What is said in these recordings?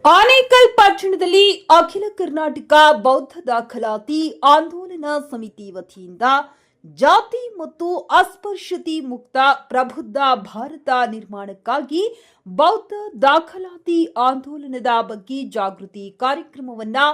ಆನೇಕಲ್ ಪಟ್ಟಣದಲ್ಲಿ ಅಖಿಲ ಕರ್ನಾಟಕ ಬೌದ್ಧ ದಾಖಲಾತಿ ಆಂದೋಲನ ಸಮಿತಿ ವತಿಯಿಂದ ಜಾತಿ ಮತ್ತು ಅಸ್ಪೃಶ್ಯತೆ ಮುಕ್ತ ಪ್ರಬುದ್ಧ ಭಾರತ ನಿರ್ಮಾಣಕ್ಕಾಗಿ ಬೌದ್ಧ ದಾಖಲಾತಿ ಆಂದೋಲನದ ಬಗ್ಗೆ ಜಾಗೃತಿ ಕಾರ್ಯಕ್ರಮವನ್ನು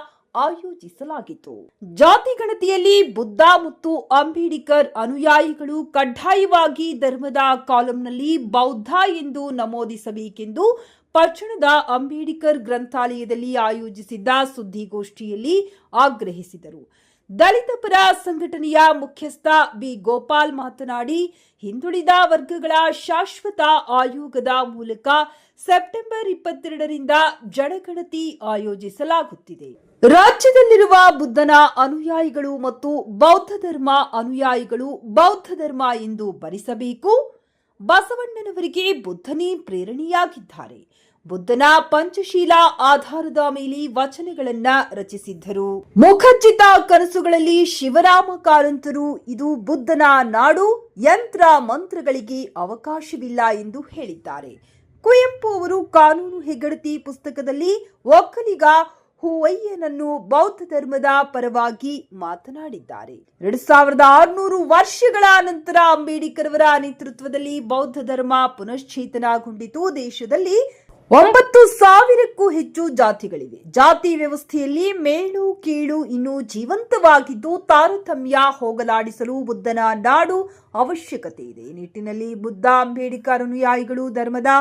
ಆಯೋಜಿಸಲಾಗಿತ್ತು. ಜಾತಿ ಗಣತಿಯಲ್ಲಿ ಬುದ್ಧ ಮತ್ತು ಅಂಬೇಡ್ಕರ್ ಅನುಯಾಯಿಗಳು ಕಡ್ಡಾಯವಾಗಿ ಧರ್ಮದ ಕಾಲಂನಲ್ಲಿ ಬೌದ್ಧ ಎಂದು ನಮೂದಿಸಬೇಕೆಂದು ಪಟ್ಟಣದ ಅಂಬೇಡ್ಕರ್ ಗ್ರಂಥಾಲಯದಲ್ಲಿ ಆಯೋಜಿಸಿದ್ದ ಸುದ್ದಿಗೋಷ್ಠಿಯಲ್ಲಿ ಆಗ್ರಹಿಸಿದರು. ದಲಿತ ಪರ ಸಂಘಟನೆಯ ಮುಖ್ಯಸ್ಥ ಬಿ ಗೋಪಾಲ್ ಮಾತನಾಡಿ, ಹಿಂದುಳಿದ ವರ್ಗಗಳ ಶಾಶ್ವತ ಆಯೋಗದ ಮೂಲಕ ಸೆಪ್ಟೆಂಬರ್ 22ರಿಂದ ಜನಗಣತಿ ಆಯೋಜಿಸಲಾಗುತ್ತಿದೆ. ರಾಜ್ಯದಲ್ಲಿರುವ ಬುದ್ಧನ ಅನುಯಾಯಿಗಳು ಮತ್ತು ಬೌದ್ಧ ಧರ್ಮ ಅನುಯಾಯಿಗಳು ಬೌದ್ಧ ಧರ್ಮ ಎಂದು ಭರಿಸಬೇಕು. ಬಸವಣ್ಣನವರಿಗೆ ಬುದ್ಧನೇ ಪ್ರೇರಣೆಯಾಗಿದ್ದಾರೆ. ಬುದ್ಧನ ಪಂಚಶೀಲ ಆಧಾರದ ಮೇಲೆ ವಚನಗಳನ್ನ ರಚಿಸಿದ್ದರು. ಮುಖಚಿತ ಕನಸುಗಳಲ್ಲಿ ಶಿವರಾಮ ಕಾರಂತರು ಇದು ಬುದ್ಧನ ನಾಡು, ಯಂತ್ರ ಮಂತ್ರಗಳಿಗೆ ಅವಕಾಶವಿಲ್ಲ ಎಂದು ಹೇಳಿದ್ದಾರೆ. ಕುವೆಂಪು ಅವರು ಕಾನೂನು ಹೆಗ್ಗಡತಿ ಪುಸ್ತಕದಲ್ಲಿ ಒಕ್ಕಲಿಗ ಹೂವಯ್ಯನನ್ನು ಬೌದ್ಧ ಧರ್ಮದ ಪರವಾಗಿ ಮಾತನಾಡಿದ್ದಾರೆ. 2600 ವರ್ಷಗಳ ನಂತರ ಅಂಬೇಡ್ಕರ್ ಅವರ ನೇತೃತ್ವದಲ್ಲಿ ಬೌದ್ಧ ಧರ್ಮ ಪುನಶ್ಚೇತನಗೊಂಡಿತು. ದೇಶದಲ್ಲಿ 9,000ಕ್ಕೂ ಹೆಚ್ಚು ಜಾತಿಗಳಿವೆ. ಜಾತಿ ವ್ಯವಸ್ಥೆಯಲ್ಲಿ ಮೇಲು ಕೀಳು ಇನ್ನೂ ಜೀವಂತವಾಗಿದ್ದು ತಾರತಮ್ಯ ಹೋಗಲಾಡಿಸಲು ಬುದ್ಧನ ನಾಡು ಅವಶ್ಯಕತೆ ಇದೆ. ಈ ನಿಟ್ಟಿನಲ್ಲಿ ಬುದ್ಧ ಅಂಬೇಡ್ಕರ್ ಅನುಯಾಯಿಗಳು ಧರ್ಮದ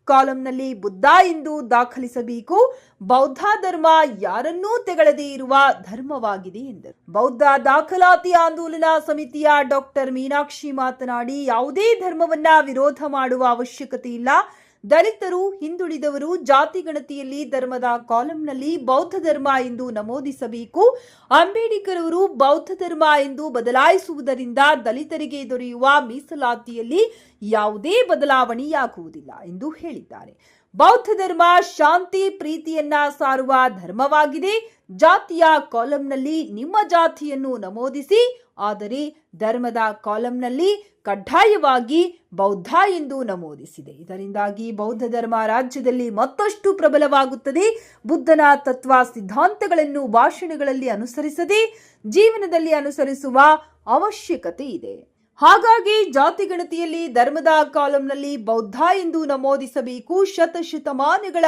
ಕಾಲಂನಲ್ಲಿ ಬುದ್ಧ ಎಂದು ದಾಖಲಿಸಬೇಕು. ಬೌದ್ಧ ಧರ್ಮ ಯಾರನ್ನೂ ತೆಗಳದೇ ಇರುವ ಧರ್ಮವಾಗಿದೆ ಎಂದರು. ಬೌದ್ಧ ದಾಖಲಾತಿ ಆಂದೋಲನ ಸಮಿತಿಯ ಡಾಕ್ಟರ್ ಮೀನಾಕ್ಷಿ ಮಾತನಾಡಿ, ಯಾವುದೇ ಧರ್ಮವನ್ನ ವಿರೋಧ ಮಾಡುವ ಅವಶ್ಯಕತೆ ಇಲ್ಲ. ದಲಿತರು, ಹಿಂದುಳಿದವರು ಜಾತಿ ಗಣತಿಯಲ್ಲಿ ಧರ್ಮದ ಕಾಲಂನಲ್ಲಿ ಬೌದ್ಧ ಧರ್ಮ ಎಂದು ನಮೂದಿಸಬೇಕು. ಅಂಬೇಡ್ಕರ್ ಅವರು ಬೌದ್ಧ ಧರ್ಮ ಎಂದು ಬದಲಾಯಿಸುವುದರಿಂದ ದಲಿತರಿಗೆ ದೊರೆಯುವ ಮೀಸಲಾತಿಯಲ್ಲಿ ಯಾವುದೇ ಬದಲಾವಣೆಯಾಗುವುದಿಲ್ಲ ಎಂದು ಹೇಳಿದ್ದಾರೆ. ಬೌದ್ಧ ಧರ್ಮ ಶಾಂತಿ ಪ್ರೀತಿಯನ್ನ ಸಾರುವ ಧರ್ಮವಾಗಿದೆ. ಜಾತಿಯ ಕಾಲಂನಲ್ಲಿ ನಿಮ್ಮ ಜಾತಿಯನ್ನು ನಮೂದಿಸಿ, ಆದರೆ ಧರ್ಮದ ಕಾಲಂನಲ್ಲಿ ಕಡ್ಡಾಯವಾಗಿ ಬೌದ್ಧ ಎಂದು ನಮೂದಿಸಿದೆ. ಇದರಿಂದಾಗಿ ಬೌದ್ಧ ಧರ್ಮ ರಾಜ್ಯದಲ್ಲಿ ಮತ್ತಷ್ಟು ಪ್ರಬಲವಾಗುತ್ತದೆ. ಬುದ್ಧನ ತತ್ವ ಸಿದ್ಧಾಂತಗಳನ್ನು ಭಾಷಣಗಳಲ್ಲಿ ಅನುಸರಿಸದೆ ಜೀವನದಲ್ಲಿ ಅನುಸರಿಸುವ ಅವಶ್ಯಕತೆ ಇದೆ. ಹಾಗಾಗಿ ಜಾತಿ ಗಣತಿಯಲ್ಲಿ ಧರ್ಮದ ಕಾಲಂನಲ್ಲಿ ಬೌದ್ಧ ಎಂದು ನಮೂದಿಸಬೇಕು. ಶತಶತಮಾನಗಳ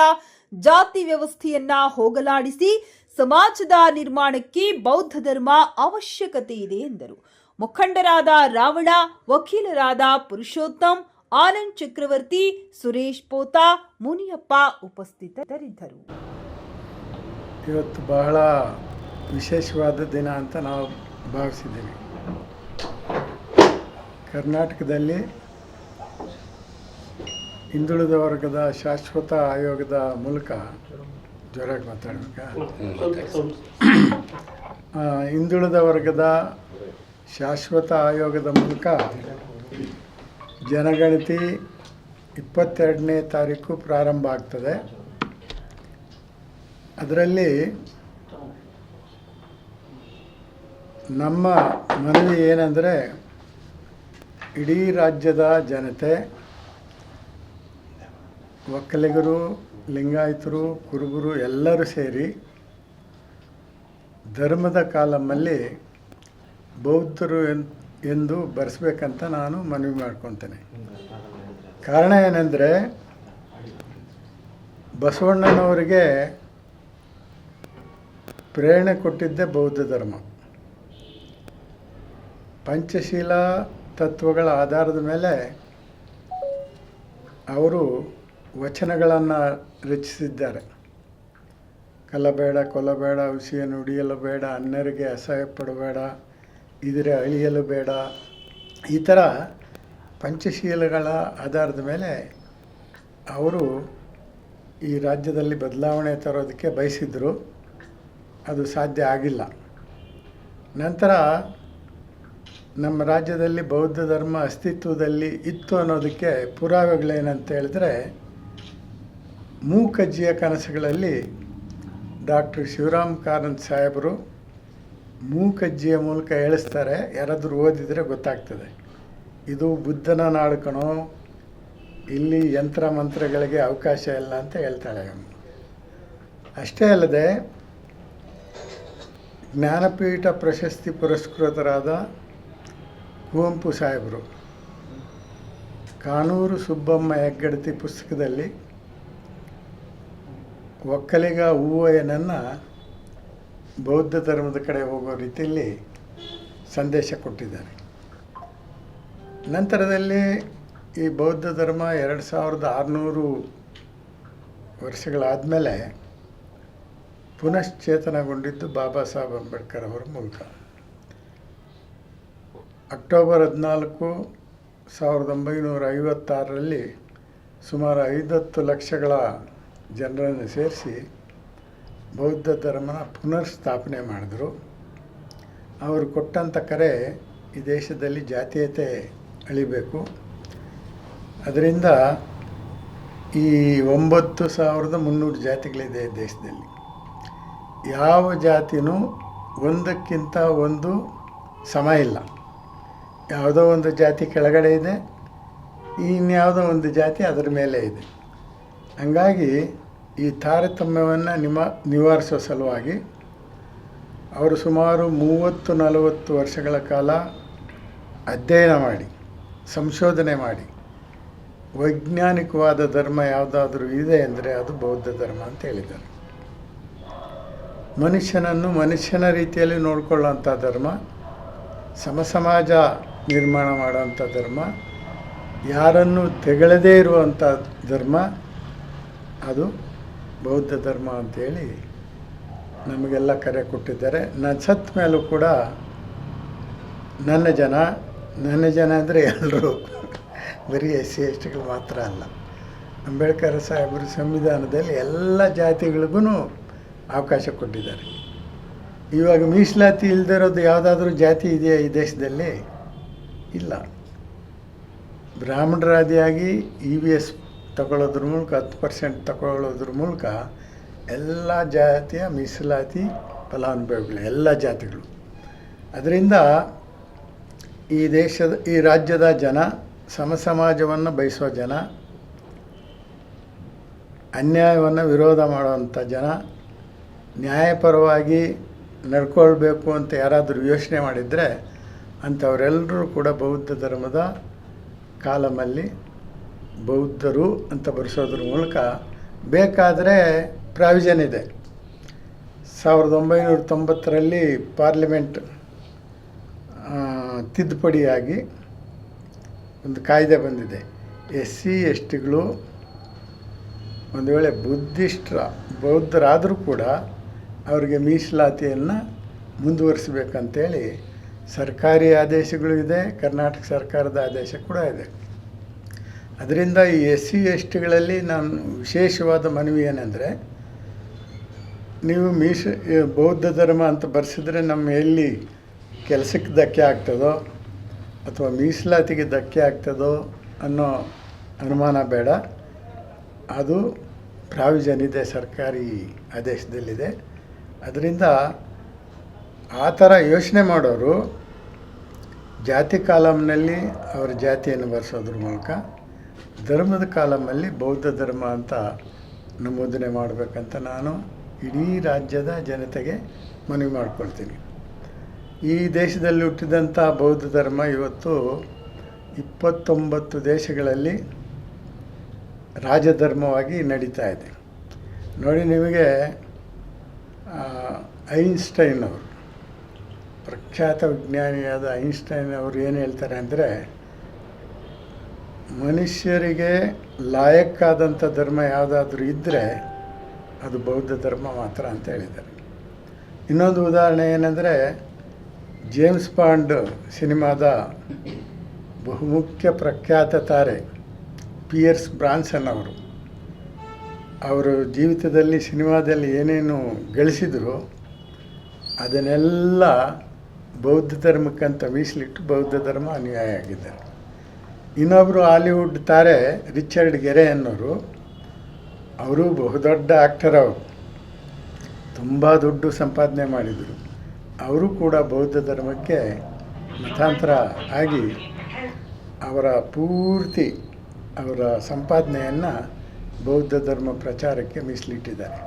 ಜಾತಿ ವ್ಯವಸ್ಥೆಯನ್ನ ಹೋಗಲಾಡಿಸಿ ಸಮಾಜದ ನಿರ್ಮಾಣಕ್ಕೆ ಬೌದ್ಧ ಧರ್ಮ ಅವಶ್ಯಕತೆ ಇದೆ ಎಂದರು. ಮುಖಂಡರಾದ ರಾವಣ, ವಕೀಲರಾದ ಪುರುಷೋತ್ತಮ್, ಆನಂದ್ ಚಕ್ರವರ್ತಿ, ಸುರೇಶ್ ಪೋತಾ, ಮುನಿಯಪ್ಪ ಉಪಸ್ಥಿತರಿದ್ದರು. ಇವತ್ತು ಬಹಳ ವಿಶೇಷವಾದ ದಿನ ಅಂತ ನಾವು ಭಾವಿಸಿದ್ದೇವೆ. ಕರ್ನಾಟಕದಲ್ಲಿ ಹಿಂದುಳಿದ ವರ್ಗದ ಶಾಶ್ವತ ಆಯೋಗದ ಮೂಲಕ ಜೋರಾಗಿ ಮಾತಾಡಬೇಕಾ? ಹಿಂದುಳಿದ ವರ್ಗದ ಶಾಶ್ವತ ಆಯೋಗದ ಮೂಲಕ ಜನಗಣತಿ 22ನೇ ತಾರೀಕು ಪ್ರಾರಂಭ ಆಗ್ತದೆ. ಅದರಲ್ಲಿ ನಮ್ಮ ಮನವಿ ಏನಂದರೆ, ಇಡೀ ರಾಜ್ಯದ ಜನತೆ, ಒಕ್ಕಲಿಗರು, ಲಿಂಗಾಯತರು, ಕುರುಬರು ಎಲ್ಲರೂ ಸೇರಿ ಧರ್ಮದ ಕಾಲಮಲ್ಲಿ ಬೌದ್ಧರು ಎಂದು ಬರೆಸ್ಬೇಕಂತ ನಾನು ಮನವಿ ಮಾಡ್ಕೊತೇನೆ. ಕಾರಣ ಏನೆಂದರೆ, ಬಸವಣ್ಣನವರಿಗೆ ಪ್ರೇರಣೆ ಕೊಟ್ಟಿದ್ದೇ ಬೌದ್ಧ ಧರ್ಮ. ಪಂಚಶೀಲ ತತ್ವಗಳ ಆಧಾರದ ಮೇಲೆ ಅವರು ವಚನಗಳನ್ನು ರಚಿಸಿದ್ದಾರೆ. ಕಲಬೇಡ, ಕೊಲಬೇಡ, ಹುಸಿಯನ್ನು ನುಡಿಯಲು ಬೇಡ, ಅನ್ಯರಿಗೆ ಅಸಹ್ಯ ಪಡಬೇಡ, ಇದ್ರೆ ಅಳಿಯಲು ಬೇಡ. ಈ ಥರ ಪಂಚಶೀಲಗಳ ಆಧಾರದ ಮೇಲೆ ಅವರು ಈ ರಾಜ್ಯದಲ್ಲಿ ಬದಲಾವಣೆ ತರೋದಕ್ಕೆ ಬಯಸಿದ್ರು. ಅದು ಸಾಧ್ಯ ಆಗಿಲ್ಲ. ನಂತರ ನಮ್ಮ ರಾಜ್ಯದಲ್ಲಿ ಬೌದ್ಧ ಧರ್ಮ ಅಸ್ತಿತ್ವದಲ್ಲಿ ಇತ್ತು ಅನ್ನೋದಕ್ಕೆ ಪುರಾವೆಗಳೇನಂತ ಹೇಳಿದ್ರೆ, ಮೂಕಜ್ಜಿಯ ಕನಸುಗಳಲ್ಲಿ ಡಾಕ್ಟರ್ ಶಿವರಾಮ್ ಕಾರಂತ್ ಸಾಹೇಬರು ಮೂಕಜ್ಜಿಯ ಮೂಲಕ ಹೇಳಿಸ್ತಾರೆ. ಯಾರಾದರೂ ಓದಿದರೆ ಗೊತ್ತಾಗ್ತದೆ. ಇದು ಬುದ್ಧನ ನಾಡು ಕಣೋ, ಇಲ್ಲಿ ಯಂತ್ರ ಮಂತ್ರಗಳಿಗೆ ಅವಕಾಶ ಇಲ್ಲ ಅಂತ ಹೇಳ್ತಾಳೆ. ಅಷ್ಟೇ ಅಲ್ಲದೆ ಜ್ಞಾನಪೀಠ ಪ್ರಶಸ್ತಿ ಪುರಸ್ಕೃತರಾದ ಕುವೆಂಪು ಸಾಹೇಬರು ಕಾನೂರು ಸುಬ್ಬಮ್ಮ ಹೆಗ್ಗಡತಿ ಪುಸ್ತಕದಲ್ಲಿ ಒಕ್ಕಲಿಗ ಹೂವಯ್ಯನನ್ನು ಬೌದ್ಧ ಧರ್ಮದ ಕಡೆ ಹೋಗೋ ರೀತಿಯಲ್ಲಿ ಸಂದೇಶ ಕೊಟ್ಟಿದ್ದಾರೆ. ನಂತರದಲ್ಲಿ ಈ ಬೌದ್ಧ ಧರ್ಮ 2600 ವರ್ಷಗಳಾದಮೇಲೆ ಪುನಶ್ಚೇತನಗೊಂಡಿದ್ದು ಬಾಬಾ ಸಾಹೇಬ್ ಅಂಬೇಡ್ಕರ್ ಅವರ ಮೂಲಕ. ಅಕ್ಟೋಬರ್ 14, 1956ರಲ್ಲಿ ಸುಮಾರು 50 ಲಕ್ಷಗಳ ಜನರನ್ನು ಸೇರಿಸಿ ಬೌದ್ಧ ಧರ್ಮನ ಪುನರ್ಸ್ಥಾಪನೆ ಮಾಡಿದ್ರು. ಅವರು ಕೊಟ್ಟಂಥ ಕರೆ ಈ ದೇಶದಲ್ಲಿ ಜಾತೀಯತೆ ಅಳಿಬೇಕು. ಅದರಿಂದ ಈ 9300 ಜಾತಿಗಳಿದೆ ದೇಶದಲ್ಲಿ. ಯಾವ ಜಾತಿನೂ ಒಂದಕ್ಕಿಂತ ಒಂದು ಸಮ ಇಲ್ಲ. ಯಾವುದೋ ಒಂದು ಜಾತಿ ಕೆಳಗಡೆ ಇದೆ, ಇನ್ಯಾವುದೋ ಒಂದು ಜಾತಿ ಅದರ ಮೇಲೆ ಇದೆ. ಹಂಗಾಗಿ ಈ ತಾರತಮ್ಯವನ್ನು ನಿವಾರಿಸೋ ಸಲುವಾಗಿ ಅವರು ಸುಮಾರು 30-40 ವರ್ಷಗಳ ಕಾಲ ಅಧ್ಯಯನ ಮಾಡಿ, ಸಂಶೋಧನೆ ಮಾಡಿ, ವೈಜ್ಞಾನಿಕವಾದ ಧರ್ಮ ಯಾವುದಾದ್ರೂ ಇದೆ ಅಂದರೆ ಅದು ಬೌದ್ಧ ಧರ್ಮ ಅಂತ ಹೇಳಿದ್ದಾರೆ. ಮನುಷ್ಯನನ್ನು ಮನುಷ್ಯನ ರೀತಿಯಲ್ಲಿ ನೋಡಿಕೊಳ್ಳುವಂಥ ಧರ್ಮ, ಸಮಾಜ ನಿರ್ಮಾಣ ಮಾಡುವಂಥ ಧರ್ಮ, ಯಾರನ್ನು ತೆಗಳದೇ ಇರುವಂಥ ಧರ್ಮ, ಅದು ಬೌದ್ಧ ಧರ್ಮ ಅಂಥೇಳಿ ನಮಗೆಲ್ಲ ಕರೆ ಕೊಟ್ಟಿದ್ದಾರೆ. ನಾನು ಸತ್ತ ಮೇಲೂ ಕೂಡ ನನ್ನ ಜನ ಅಂದರೆ ಎಲ್ಲರೂ, ಬರೀ SC STಗಳು ಮಾತ್ರ ಅಲ್ಲ. ಅಂಬೇಡ್ಕರ್ ಸಾಹೇಬರು ಸಂವಿಧಾನದಲ್ಲಿ ಎಲ್ಲ ಜಾತಿಗಳಿಗೂ ಅವಕಾಶ ಕೊಟ್ಟಿದ್ದಾರೆ. ಇವಾಗ ಮೀಸಲಾತಿ ಇಲ್ಲದೆ ಇರೋದು ಯಾವುದಾದ್ರೂ ಜಾತಿ ಇದೆಯಾ ಈ ದೇಶದಲ್ಲಿ? ಇಲ್ಲ. ಬ್ರಾಹ್ಮಣರಾದಿಯಾಗಿ EVS ತಗೊಳ್ಳೋದ್ರ ಮೂಲಕ 10% ತಗೊಳ್ಳೋದ್ರ ಮೂಲಕ ಎಲ್ಲ ಜಾತಿಯ ಮೀಸಲಾತಿ ಫಲಾನುಭವಿಗಳು, ಎಲ್ಲ ಜಾತಿಗಳು. ಅದರಿಂದ ಈ ರಾಜ್ಯದ ಜನ ಸಮಾಜವನ್ನು ಬಯಸೋ ಜನ, ಅನ್ಯಾಯವನ್ನು ವಿರೋಧ ಮಾಡುವಂಥ ಜನ, ನ್ಯಾಯಪರವಾಗಿ ನಡ್ಕೊಳ್ಬೇಕು ಅಂತ ಯಾರಾದರೂ ಯೋಚನೆ ಮಾಡಿದರೆ ಅಂಥವರೆಲ್ಲರೂ ಕೂಡ ಬೌದ್ಧ ಧರ್ಮದ ಕಾಲಮಲ್ಲಿ ಬೌದ್ಧರು ಅಂತ ಬರೆಸೋದ್ರ ಮೂಲಕ ಬೇಕಾದರೆ ಪ್ರಾವಿಷನ್ ಇದೆ. 1990ರಲ್ಲಿ ಪಾರ್ಲಿಮೆಂಟ್ ತಿದ್ದುಪಡಿಯಾಗಿ ಒಂದು ಕಾಯ್ದೆ ಬಂದಿದೆ. SC STಗಳು ಒಂದು ವೇಳೆ ಬೌದ್ಧರಾದರೂ ಕೂಡ ಅವರಿಗೆ ಮೀಸಲಾತಿಯನ್ನು ಮುಂದುವರಿಸಬೇಕಂತೇಳಿ ಸರ್ಕಾರಿ ಆದೇಶಗಳು ಇದೆ, ಕರ್ನಾಟಕ ಸರ್ಕಾರದ ಆದೇಶ ಕೂಡ ಇದೆ. ಅದರಿಂದ ಈ SC STಗಳಲ್ಲಿ ನಾನು ವಿಶೇಷವಾದ ಮನವಿ ಏನೆಂದರೆ, ನೀವು ಬೌದ್ಧ ಧರ್ಮ ಅಂತ ಬರೆಸಿದ್ರೆ ನಮ್ಮ ಎಲ್ಲಿ ಕೆಲಸಕ್ಕೆ ಧಕ್ಕೆ ಆಗ್ತದೋ ಅಥವಾ ಮೀಸಲಾತಿಗೆ ಧಕ್ಕೆ ಆಗ್ತದೋ ಅನ್ನೋ ಅನುಮಾನ ಬೇಡ. ಅದು ಪ್ರಾವಿಷನ್ ಇದೆ, ಸರ್ಕಾರಿ ಆದೇಶದಲ್ಲಿದೆ. ಅದರಿಂದ ಆ ಥರ ಯೋಚನೆ ಮಾಡೋರು ಜಾತಿ ಕಾಲಮ್ನಲ್ಲಿ ಅವರ ಜಾತಿಯನ್ನು ಬರೆಸೋದ್ರ ಮೂಲಕ ಧರ್ಮದ ಕಾಲಮಲ್ಲಿ ಬೌದ್ಧ ಧರ್ಮ ಅಂತ ನಮೂದನೆ ಮಾಡಬೇಕಂತ ನಾನು ಇಡೀ ರಾಜ್ಯದ ಜನತೆಗೆ ಮನವಿ ಮಾಡ್ಕೊಳ್ತೀನಿ. ಈ ದೇಶದಲ್ಲಿ ಹುಟ್ಟಿದಂಥ ಬೌದ್ಧ ಧರ್ಮ ಇವತ್ತು 29 ದೇಶಗಳಲ್ಲಿ ರಾಜಧರ್ಮವಾಗಿ ನಡೀತಾ ಇದೆ. ನೋಡಿ, ನಿಮಗೆ ಐನ್ಸ್ಟೈನ್ ಅವರು, ಪ್ರಖ್ಯಾತ ವಿಜ್ಞಾನಿಯಾದ ಐನ್ಸ್ಟೈನ್ ಅವರು ಏನು ಹೇಳ್ತಾರೆ ಅಂದರೆ, ಮನುಷ್ಯರಿಗೆ ಲಾಯಕ್ಕಾದಂಥ ಧರ್ಮ ಯಾವುದಾದ್ರೂ ಇದ್ದರೆ ಅದು ಬೌದ್ಧ ಧರ್ಮ ಮಾತ್ರ ಅಂತ ಹೇಳಿದ್ದಾರೆ. ಇನ್ನೊಂದು ಉದಾಹರಣೆ ಏನಂದರೆ, ಜೇಮ್ಸ್ ಬಾಂಡ್ ಸಿನಿಮಾದ ಬಹುಮುಖ್ಯ ಪ್ರಖ್ಯಾತ ತಾರೆ ಪಿಯರ್ಸ್ ಬ್ರಾನ್ಸನ್ ಅವರು ಜೀವಿತದಲ್ಲಿ ಸಿನಿಮಾದಲ್ಲಿ ಏನೇನು ಗಳಿಸಿದ್ರು ಅದನ್ನೆಲ್ಲ ಬೌದ್ಧ ಧರ್ಮಕ್ಕಂತ ಮೀಸಲಿಟ್ಟು ಬೌದ್ಧ ಧರ್ಮ ಅನುಯಾಯಿ ಆಗಿದ್ದಾರೆ. ಇನ್ನೊಬ್ಬರು ಹಾಲಿವುಡ್ ತಾರೆ ರಿಚರ್ಡ್ ಗೆರೆ ಅನ್ನೋರು, ಅವರು ಬಹುದೊಡ್ಡ ಆ್ಯಕ್ಟರ್, ಅವರು ತುಂಬ ದುಡ್ಡು ಸಂಪಾದನೆ ಮಾಡಿದರು. ಅವರು ಕೂಡ ಬೌದ್ಧ ಧರ್ಮಕ್ಕೆ ಮತಾಂತರ ಆಗಿ ಅವರ ಸಂಪಾದನೆಯನ್ನು ಬೌದ್ಧ ಧರ್ಮ ಪ್ರಚಾರಕ್ಕೆ ಮೀಸಲಿಟ್ಟಿದ್ದಾರೆ.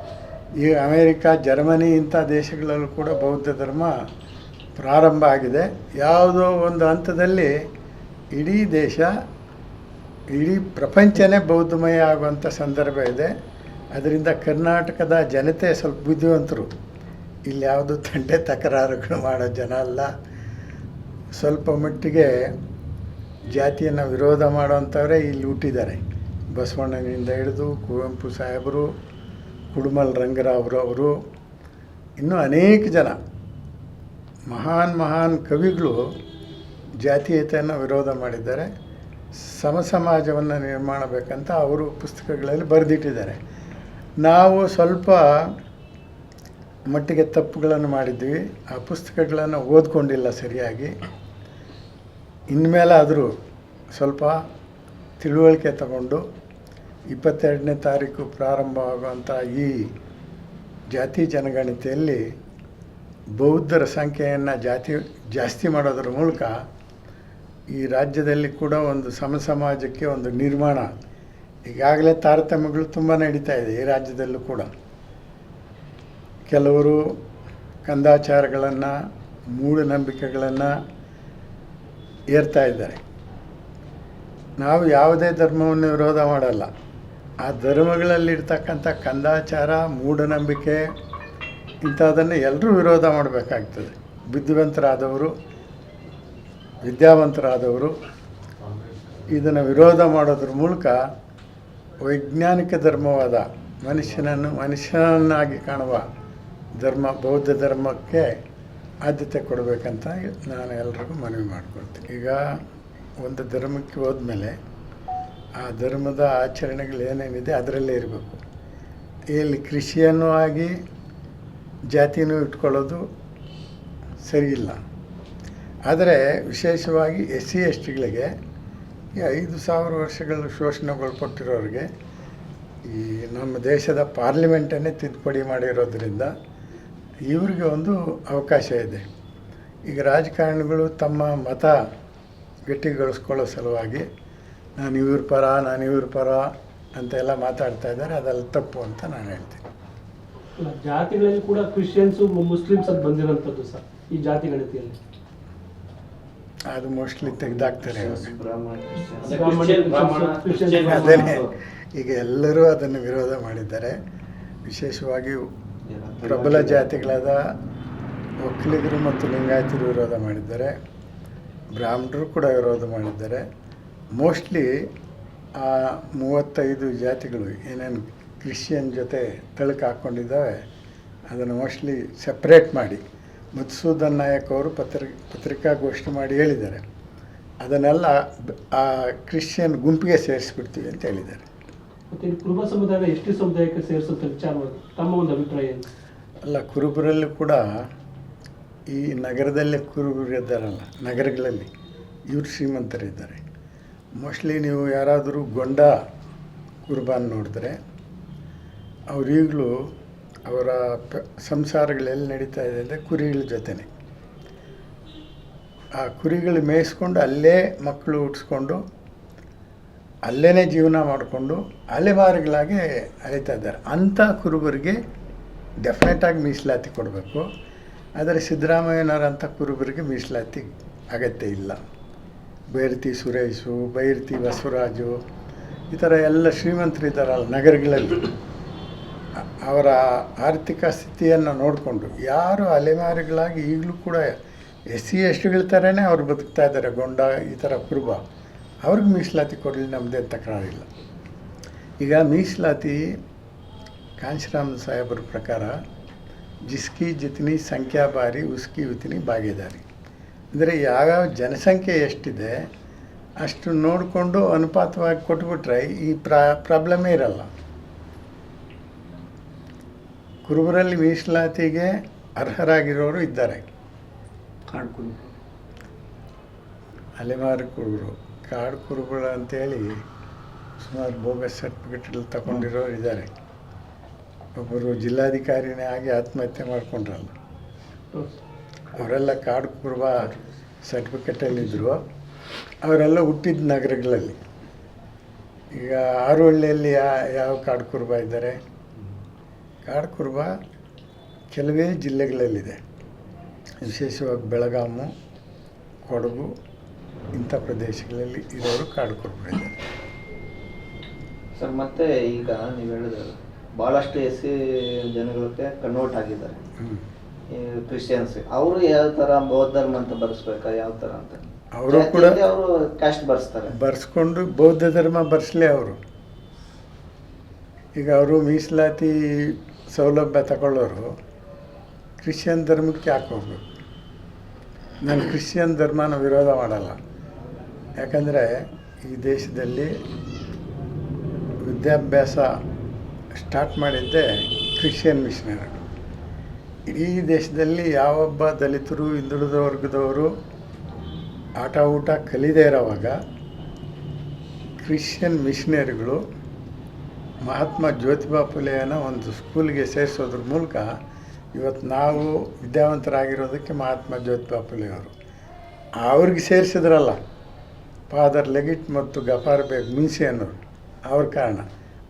ಈ ಅಮೇರಿಕಾ, ಜರ್ಮನಿ ಇಂಥ ದೇಶಗಳಲ್ಲೂ ಕೂಡ ಬೌದ್ಧ ಧರ್ಮ ಪ್ರಾರಂಭ ಆಗಿದೆ. ಯಾವುದೋ ಒಂದು ಹಂತದಲ್ಲಿ ಇಡೀ ದೇಶ, ಇಡೀ ಪ್ರಪಂಚನೇ ಬೌದ್ಧಮಯ ಆಗುವಂಥ ಸಂದರ್ಭ ಇದೆ. ಅದರಿಂದ ಕರ್ನಾಟಕದ ಜನತೆ ಸ್ವಲ್ಪ ಬುದ್ಧಿವಂತರು, ಇಲ್ಲಿ ಯಾವುದು ತಂಟೆ ತಕರಾರುಗಳು ಮಾಡೋ ಜನ ಅಲ್ಲ. ಸ್ವಲ್ಪ ಮಟ್ಟಿಗೆ ಜಾತಿಯನ್ನು ವಿರೋಧ ಮಾಡೋವಂಥವರೇ ಇಲ್ಲಿ ಹುಟ್ಟಿದ್ದಾರೆ. ಬಸವಣ್ಣನಿಂದ ಹಿಡಿದು ಕುವೆಂಪು ಸಾಹೇಬರು, ಕುಡುಮಲ್ ರಂಗರಾವ್ರವರು, ಇನ್ನೂ ಅನೇಕ ಜನ ಮಹಾನ್ ಕವಿಗಳು ಜಾತೀಯತೆಯನ್ನು ವಿರೋಧ ಮಾಡಿದ್ದಾರೆ. ಸಮಾಜವನ್ನು ನಿರ್ಮಾಣ ಬೇಕಂತ ಅವರು ಪುಸ್ತಕಗಳಲ್ಲಿ ಬರೆದಿಟ್ಟಿದ್ದಾರೆ. ನಾವು ಸ್ವಲ್ಪ ಮಟ್ಟಿಗೆ ತಪ್ಪುಗಳನ್ನು ಮಾಡಿದ್ವಿ, ಆ ಪುಸ್ತಕಗಳನ್ನು ಓದ್ಕೊಂಡಿಲ್ಲ ಸರಿಯಾಗಿ. ಇನ್ಮೇಲಾದರೂ ಸ್ವಲ್ಪ ತಿಳುವಳಿಕೆ ತಗೊಂಡು 22ನೇ ತಾರೀಕು ಪ್ರಾರಂಭವಾಗುವಂಥ ಈ ಜಾತಿ ಜನಗಣತಿಯಲ್ಲಿ ಬೌದ್ಧರ ಸಂಖ್ಯೆಯನ್ನು ಜಾಸ್ತಿ ಮಾಡೋದ್ರ ಮೂಲಕ ಈ ರಾಜ್ಯದಲ್ಲಿ ಕೂಡ ಒಂದು ಸಮಾಜಕ್ಕೆ ಒಂದು ನಿರ್ಮಾಣ. ಈಗಾಗಲೇ ತಾರತಮ್ಯಗಳು ತುಂಬ ನಡೀತಾ ಇದೆ ಈ ರಾಜ್ಯದಲ್ಲೂ ಕೂಡ. ಕೆಲವರು ಕಂದಾಚಾರಗಳನ್ನು, ಮೂಢನಂಬಿಕೆಗಳನ್ನು ಏರ್ತಾ ಇದ್ದಾರೆ. ನಾವು ಯಾವುದೇ ಧರ್ಮವನ್ನು ವಿರೋಧ ಮಾಡಲ್ಲ. ಆ ಧರ್ಮಗಳಲ್ಲಿರ್ತಕ್ಕಂಥ ಕಂದಾಚಾರ, ಮೂಢನಂಬಿಕೆ ಇಂಥದ್ದನ್ನು ಎಲ್ಲರೂ ವಿರೋಧ ಮಾಡಬೇಕಾಗ್ತದೆ. ಬುದ್ಧಿವಂತರಾದವರು, ವಿದ್ಯಾವಂತರಾದವರು ಇದನ್ನು ವಿರೋಧ ಮಾಡೋದ್ರ ಮೂಲಕ ವೈಜ್ಞಾನಿಕ ಧರ್ಮವಾದ ಮನುಷ್ಯನನ್ನಾಗಿ ಕಾಣುವ ಧರ್ಮ, ಬೌದ್ಧ ಧರ್ಮಕ್ಕೆ ಆದ್ಯತೆ ಕೊಡಬೇಕಂತ ನಾನು ಎಲ್ರಿಗೂ ಮನವಿ ಮಾಡ್ಕೊಳ್ತೀನಿ. ಈಗ ಒಂದು ಧರ್ಮಕ್ಕೆ ಹೋದ್ಮೇಲೆ ಆ ಧರ್ಮದ ಆಚರಣೆಗಳು ಏನೇನಿದೆ ಅದರಲ್ಲೇ ಇರಬೇಕು. ಇಲ್ಲಿ ಕ್ರಿಶ್ಚಿಯನ್ನೂ ಆಗಿ ಜಾತಿನೂ ಇಟ್ಕೊಳ್ಳೋದು ಸರಿಯಿಲ್ಲ. ಆದರೆ ವಿಶೇಷವಾಗಿ SC STಗಳಿಗೆ ಈ 5,000 ವರ್ಷಗಳು ಶೋಷಣೆಗೊಳಪಟ್ಟಿರೋರಿಗೆ ಈ ನಮ್ಮ ದೇಶದ ಪಾರ್ಲಿಮೆಂಟನ್ನೇ ತಿದ್ದುಪಡಿ ಮಾಡಿರೋದ್ರಿಂದ ಇವರಿಗೆ ಒಂದು ಅವಕಾಶ ಇದೆ. ಈಗ ರಾಜಕಾರಣಿಗಳು ತಮ್ಮ ಮತ ಗಟ್ಟಿಗೊಳಿಸ್ಕೊಳ್ಳೋ ಸಲುವಾಗಿ ನಾನು ಇವ್ರ ಪರ ಅಂತೆಲ್ಲ ಮಾತಾಡ್ತಾ ಇದ್ದಾರೆ. ಅದೆಲ್ಲ ತಪ್ಪು ಅಂತ ನಾನು ಹೇಳ್ತೀನಿ. ಜಾತಿಗಳಲ್ಲಿ ಕೂಡ ಕ್ರಿಶ್ಚಿಯನ್ಸು, ಮುಸ್ಲಿಮ್ಸ್ ಅದು ಬಂದಿರೋಂಥದ್ದು ಸರ್ ಈ ಜಾತಿ ಗಣತಿಯಲ್ಲಿ. ಅದು ಮೋಸ್ಟ್ಲಿ ತೆಗೆದಾಕ್ತಾರೆ. ಕ್ರಿಶ್ಚಿಯನ್ ಅದೇ ಈಗ ಎಲ್ಲರೂ ಅದನ್ನು ವಿರೋಧ ಮಾಡಿದ್ದಾರೆ. ವಿಶೇಷವಾಗಿ ಪ್ರಬಲ ಜಾತಿಗಳಾದ ಒಕ್ಕಲಿಗರು ಮತ್ತು ಲಿಂಗಾಯತರು ವಿರೋಧ ಮಾಡಿದ್ದಾರೆ. ಬ್ರಾಹ್ಮಣರು ಕೂಡ ವಿರೋಧ ಮಾಡಿದ್ದಾರೆ. ಮೋಸ್ಟ್ಲಿ ಆ 35 ಜಾತಿಗಳು ಏನೇನು ಕ್ರಿಶ್ಚಿಯನ್ ಜೊತೆ ತಳಕು ಹಾಕ್ಕೊಂಡಿದ್ದಾವೆ ಅದನ್ನು ಮೋಸ್ಟ್ಲಿ ಸಪ್ರೇಟ್ ಮಾಡಿ ಮಧುಸೂದನ್ ನಾಯಕ್ ಅವರು ಪತ್ರಿಕಾಗೋಷ್ಠಿ ಮಾಡಿ ಹೇಳಿದ್ದಾರೆ. ಅದನ್ನೆಲ್ಲ ಆ ಕ್ರಿಶ್ಚಿಯನ್ ಗುಂಪಿಗೆ ಸೇರಿಸ್ಬಿಡ್ತೀವಿ ಅಂತ ಹೇಳಿದ್ದಾರೆ. ಮತ್ತು ಕುರುಬ ಸಮುದಾಯದ ಎಷ್ಟು ಸಮುದಾಯಕ್ಕೆ ಸೇರಿಸುವಂಥ ವಿಚಾರವಾಗಿ ತಮ್ಮ ಒಂದು ಅಭಿಪ್ರಾಯ ಏನು? ಅಲ್ಲ, ಕುರುಬರಲ್ಲೂ ಕೂಡ ಈ ನಗರದಲ್ಲೇ ಕುರುಬರು ಇದ್ದಾರಲ್ಲ, ನಗರಗಳಲ್ಲಿ ಇವರು ಶ್ರೀಮಂತರಿದ್ದಾರೆ. ಮೋಸ್ಟ್ಲಿ ನೀವು ಯಾರಾದರೂ ಗೊಂಡ ಕುರುಬಾನ್ ನೋಡಿದ್ರೆ ಅವರೀಗಲೂ ಅವರ ಸಂಸಾರಗಳೆಲ್ಲಿ ನಡೀತಾ ಇದೆ ಅಂದರೆ ಕುರಿಗಳ ಜೊತೆನೆ. ಆ ಕುರಿಗಳು ಮೇಯಿಸ್ಕೊಂಡು ಅಲ್ಲೇ ಮಕ್ಕಳು ಹುಟ್ಟಿಸ್ಕೊಂಡು ಅಲ್ಲೇ ಜೀವನ ಮಾಡಿಕೊಂಡು ಅಲೆಮಾರಿಗಳಾಗಿ ಅಳೀತಾ ಇದ್ದಾರೆ. ಅಂಥ ಕುರುಬರಿಗೆ ಡೆಫಿನೆಟಾಗಿ ಮೀಸಲಾತಿ ಕೊಡಬೇಕು. ಆದರೆ ಸಿದ್ದರಾಮಯ್ಯನವರಂಥ ಕುರುಬರಿಗೆ ಮೀಸಲಾತಿ ಅಗತ್ಯ ಇಲ್ಲ. ಬೈರತಿ ಸುರೇಶು, ಬೈರತಿ ಬಸವರಾಜು, ಈ ಥರ ಎಲ್ಲ ಶ್ರೀಮಂತರಿದ್ದಾರಲ್ಲ ನಗರಗಳಲ್ಲಿ, ಅವರ ಆರ್ಥಿಕ ಸ್ಥಿತಿಯನ್ನು ನೋಡಿಕೊಂಡು ಯಾರು ಅಲೆಮಾರಿಗಳಾಗಿ ಈಗಲೂ ಕೂಡ SC STಗಳ ಥರನೇ ಅವ್ರು ಬದುಕ್ತಾ ಇದ್ದಾರೆ. ಗೊಂಡ ಈ ಥರ ಕುರುಬ ಅವ್ರಿಗೆ ಮೀಸಲಾತಿ ಕೊಡಲಿ, ನಮ್ಮದೇನು ತಕರಾರಿಲ್ಲ. ಈಗ ಮೀಸಲಾತಿ ಕಾಂಶಿರಾಮ್ ಸಾಹೇಬ್ರ ಪ್ರಕಾರ ಜಿಸ್ಕಿ ಜಿತನಿ ಸಂಖ್ಯಾ ಬಾರಿ ಉಸ್ಕಿ ಉತನಿ ಭಾಗೀದಾರಿ, ಅಂದರೆ ಯಾವ್ಯಾವ ಜನಸಂಖ್ಯೆ ಎಷ್ಟಿದೆ ಅಷ್ಟು ನೋಡಿಕೊಂಡು ಅನುಪಾತವಾಗಿ ಕೊಟ್ಬಿಟ್ರೆ ಈ ಪ್ರಾಬ್ಲಮೇ ಇರಲ್ಲ. ಕುರುಬರಲ್ಲಿ ಮೀಸಲಾತಿಗೆ ಅರ್ಹರಾಗಿರೋರು ಇದ್ದಾರೆ. ಅಲೆಮಾರಿ ಕುರುಬರು, ಕಾಡು ಕುರುಬರು ಅಂತೇಳಿ ಸುಮಾರು ಬೋಗಸ್ ಸರ್ಟಿಫಿಕೇಟ್ಗಳು ತಗೊಂಡಿರೋರು ಇದ್ದಾರೆ. ಒಬ್ಬರು ಜಿಲ್ಲಾಧಿಕಾರಿನೇ ಆಗಿ ಆತ್ಮಹತ್ಯೆ ಮಾಡಿಕೊಂಡ್ರಲ್ಲ, ಅವರೆಲ್ಲ ಕಾಡು ಕುರುಬ ಸರ್ಟಿಫಿಕೇಟಲ್ಲಿದ್ದರು. ಅವರೆಲ್ಲ ಹುಟ್ಟಿದ ನಗರಗಳಲ್ಲಿ. ಈಗ ಆರೋಹಳ್ಳಿಯಲ್ಲಿ ಯಾವ ಕಾಡು ಕುರುಬ ಇದ್ದಾರೆ? ಕಾಡ್ಕುರುಬ ಕೆಲವೇ ಜಿಲ್ಲೆಗಳಲ್ಲಿದೆ, ವಿಶೇಷವಾಗಿ ಬೆಳಗಾವಿ, ಕೊಡಗು ಇಂಥ ಪ್ರದೇಶಗಳಲ್ಲಿ ಇರೋರು ಕಾಡ್ಕುರುಬರಿದ್ದಾರೆ. ಸರ್ ಮತ್ತೆ ಈಗ ನೀವು ಹೇಳಿದ್ರಲ್ಲ ಭಾಳಷ್ಟು ಎಸ್.ಸಿ ಜನಗಳಿಗೆ ಕನ್ವರ್ಟ್ ಆಗಿದ್ದಾರೆ ಕ್ರಿಶ್ಚಿಯನ್ಸ್, ಅವರು ಯಾವ ಥರ ಬೌದ್ಧ ಧರ್ಮ ಅಂತ ಬರೆಸ್ಬೇಕಾ ಯಾವ ಥರ ಅಂತ? ಅವರು ಕೂಡ ಅವರು ಕ್ಯಾಸ್ಟ್ ಬರ್ಸ್ತಾರೆ, ಬರ್ಸ್ಕೊಂಡು ಬೌದ್ಧ ಧರ್ಮ ಬರ್ಸಲೇ ಅವರು. ಈಗ ಅವರು ಮೀಸಲಾತಿ ಸೌಲಭ್ಯ ತಗೊಳ್ಳೋರು ಕ್ರಿಶ್ಚಿಯನ್ ಧರ್ಮಕ್ಕೆ ಯಾಕೆ ಹೋಗ್ಬೇಕು? ನಾನು ಕ್ರಿಶ್ಚಿಯನ್ ಧರ್ಮನ ವಿರೋಧ ಮಾಡಲ್ಲ, ಯಾಕಂದರೆ ಈ ದೇಶದಲ್ಲಿ ವಿದ್ಯಾಭ್ಯಾಸ ಸ್ಟಾರ್ಟ್ ಮಾಡಿದ್ದೇ ಕ್ರಿಶ್ಚಿಯನ್ ಮಿಷನರಿ. ಇಡೀ ದೇಶದಲ್ಲಿ ಯಾವೊಬ್ಬ ದಲಿತರು, ಹಿಂದುಳಿದ ವರ್ಗದವರು ಆಟ ಊಟ ಕಲಿದೇ ಇರೋವಾಗ ಕ್ರಿಶ್ಚಿಯನ್ ಮಿಷನರಿಗಳು ಮಹಾತ್ಮ ಜ್ಯೋತಿಬಾ ಫುಲೆಯನ್ನು ಒಂದು ಸ್ಕೂಲ್ಗೆ ಸೇರಿಸೋದ್ರ ಮೂಲಕ ಇವತ್ತು ನಾವು ವಿದ್ಯಾವಂತರಾಗಿರೋದಕ್ಕೆ ಮಹಾತ್ಮ ಜ್ಯೋತಿಬಾ ಫುಲೆಯವರು ಅವ್ರಿಗೆ ಸೇರಿಸಿದ್ರಲ್ಲ ಫಾದರ್ ಲೆಗಿಟ್ ಮತ್ತು ಗಫಾರ್ ಬೇಗ್ ಮುನ್ಸಿ ಅನ್ನೋರು, ಅವ್ರ ಕಾರಣ.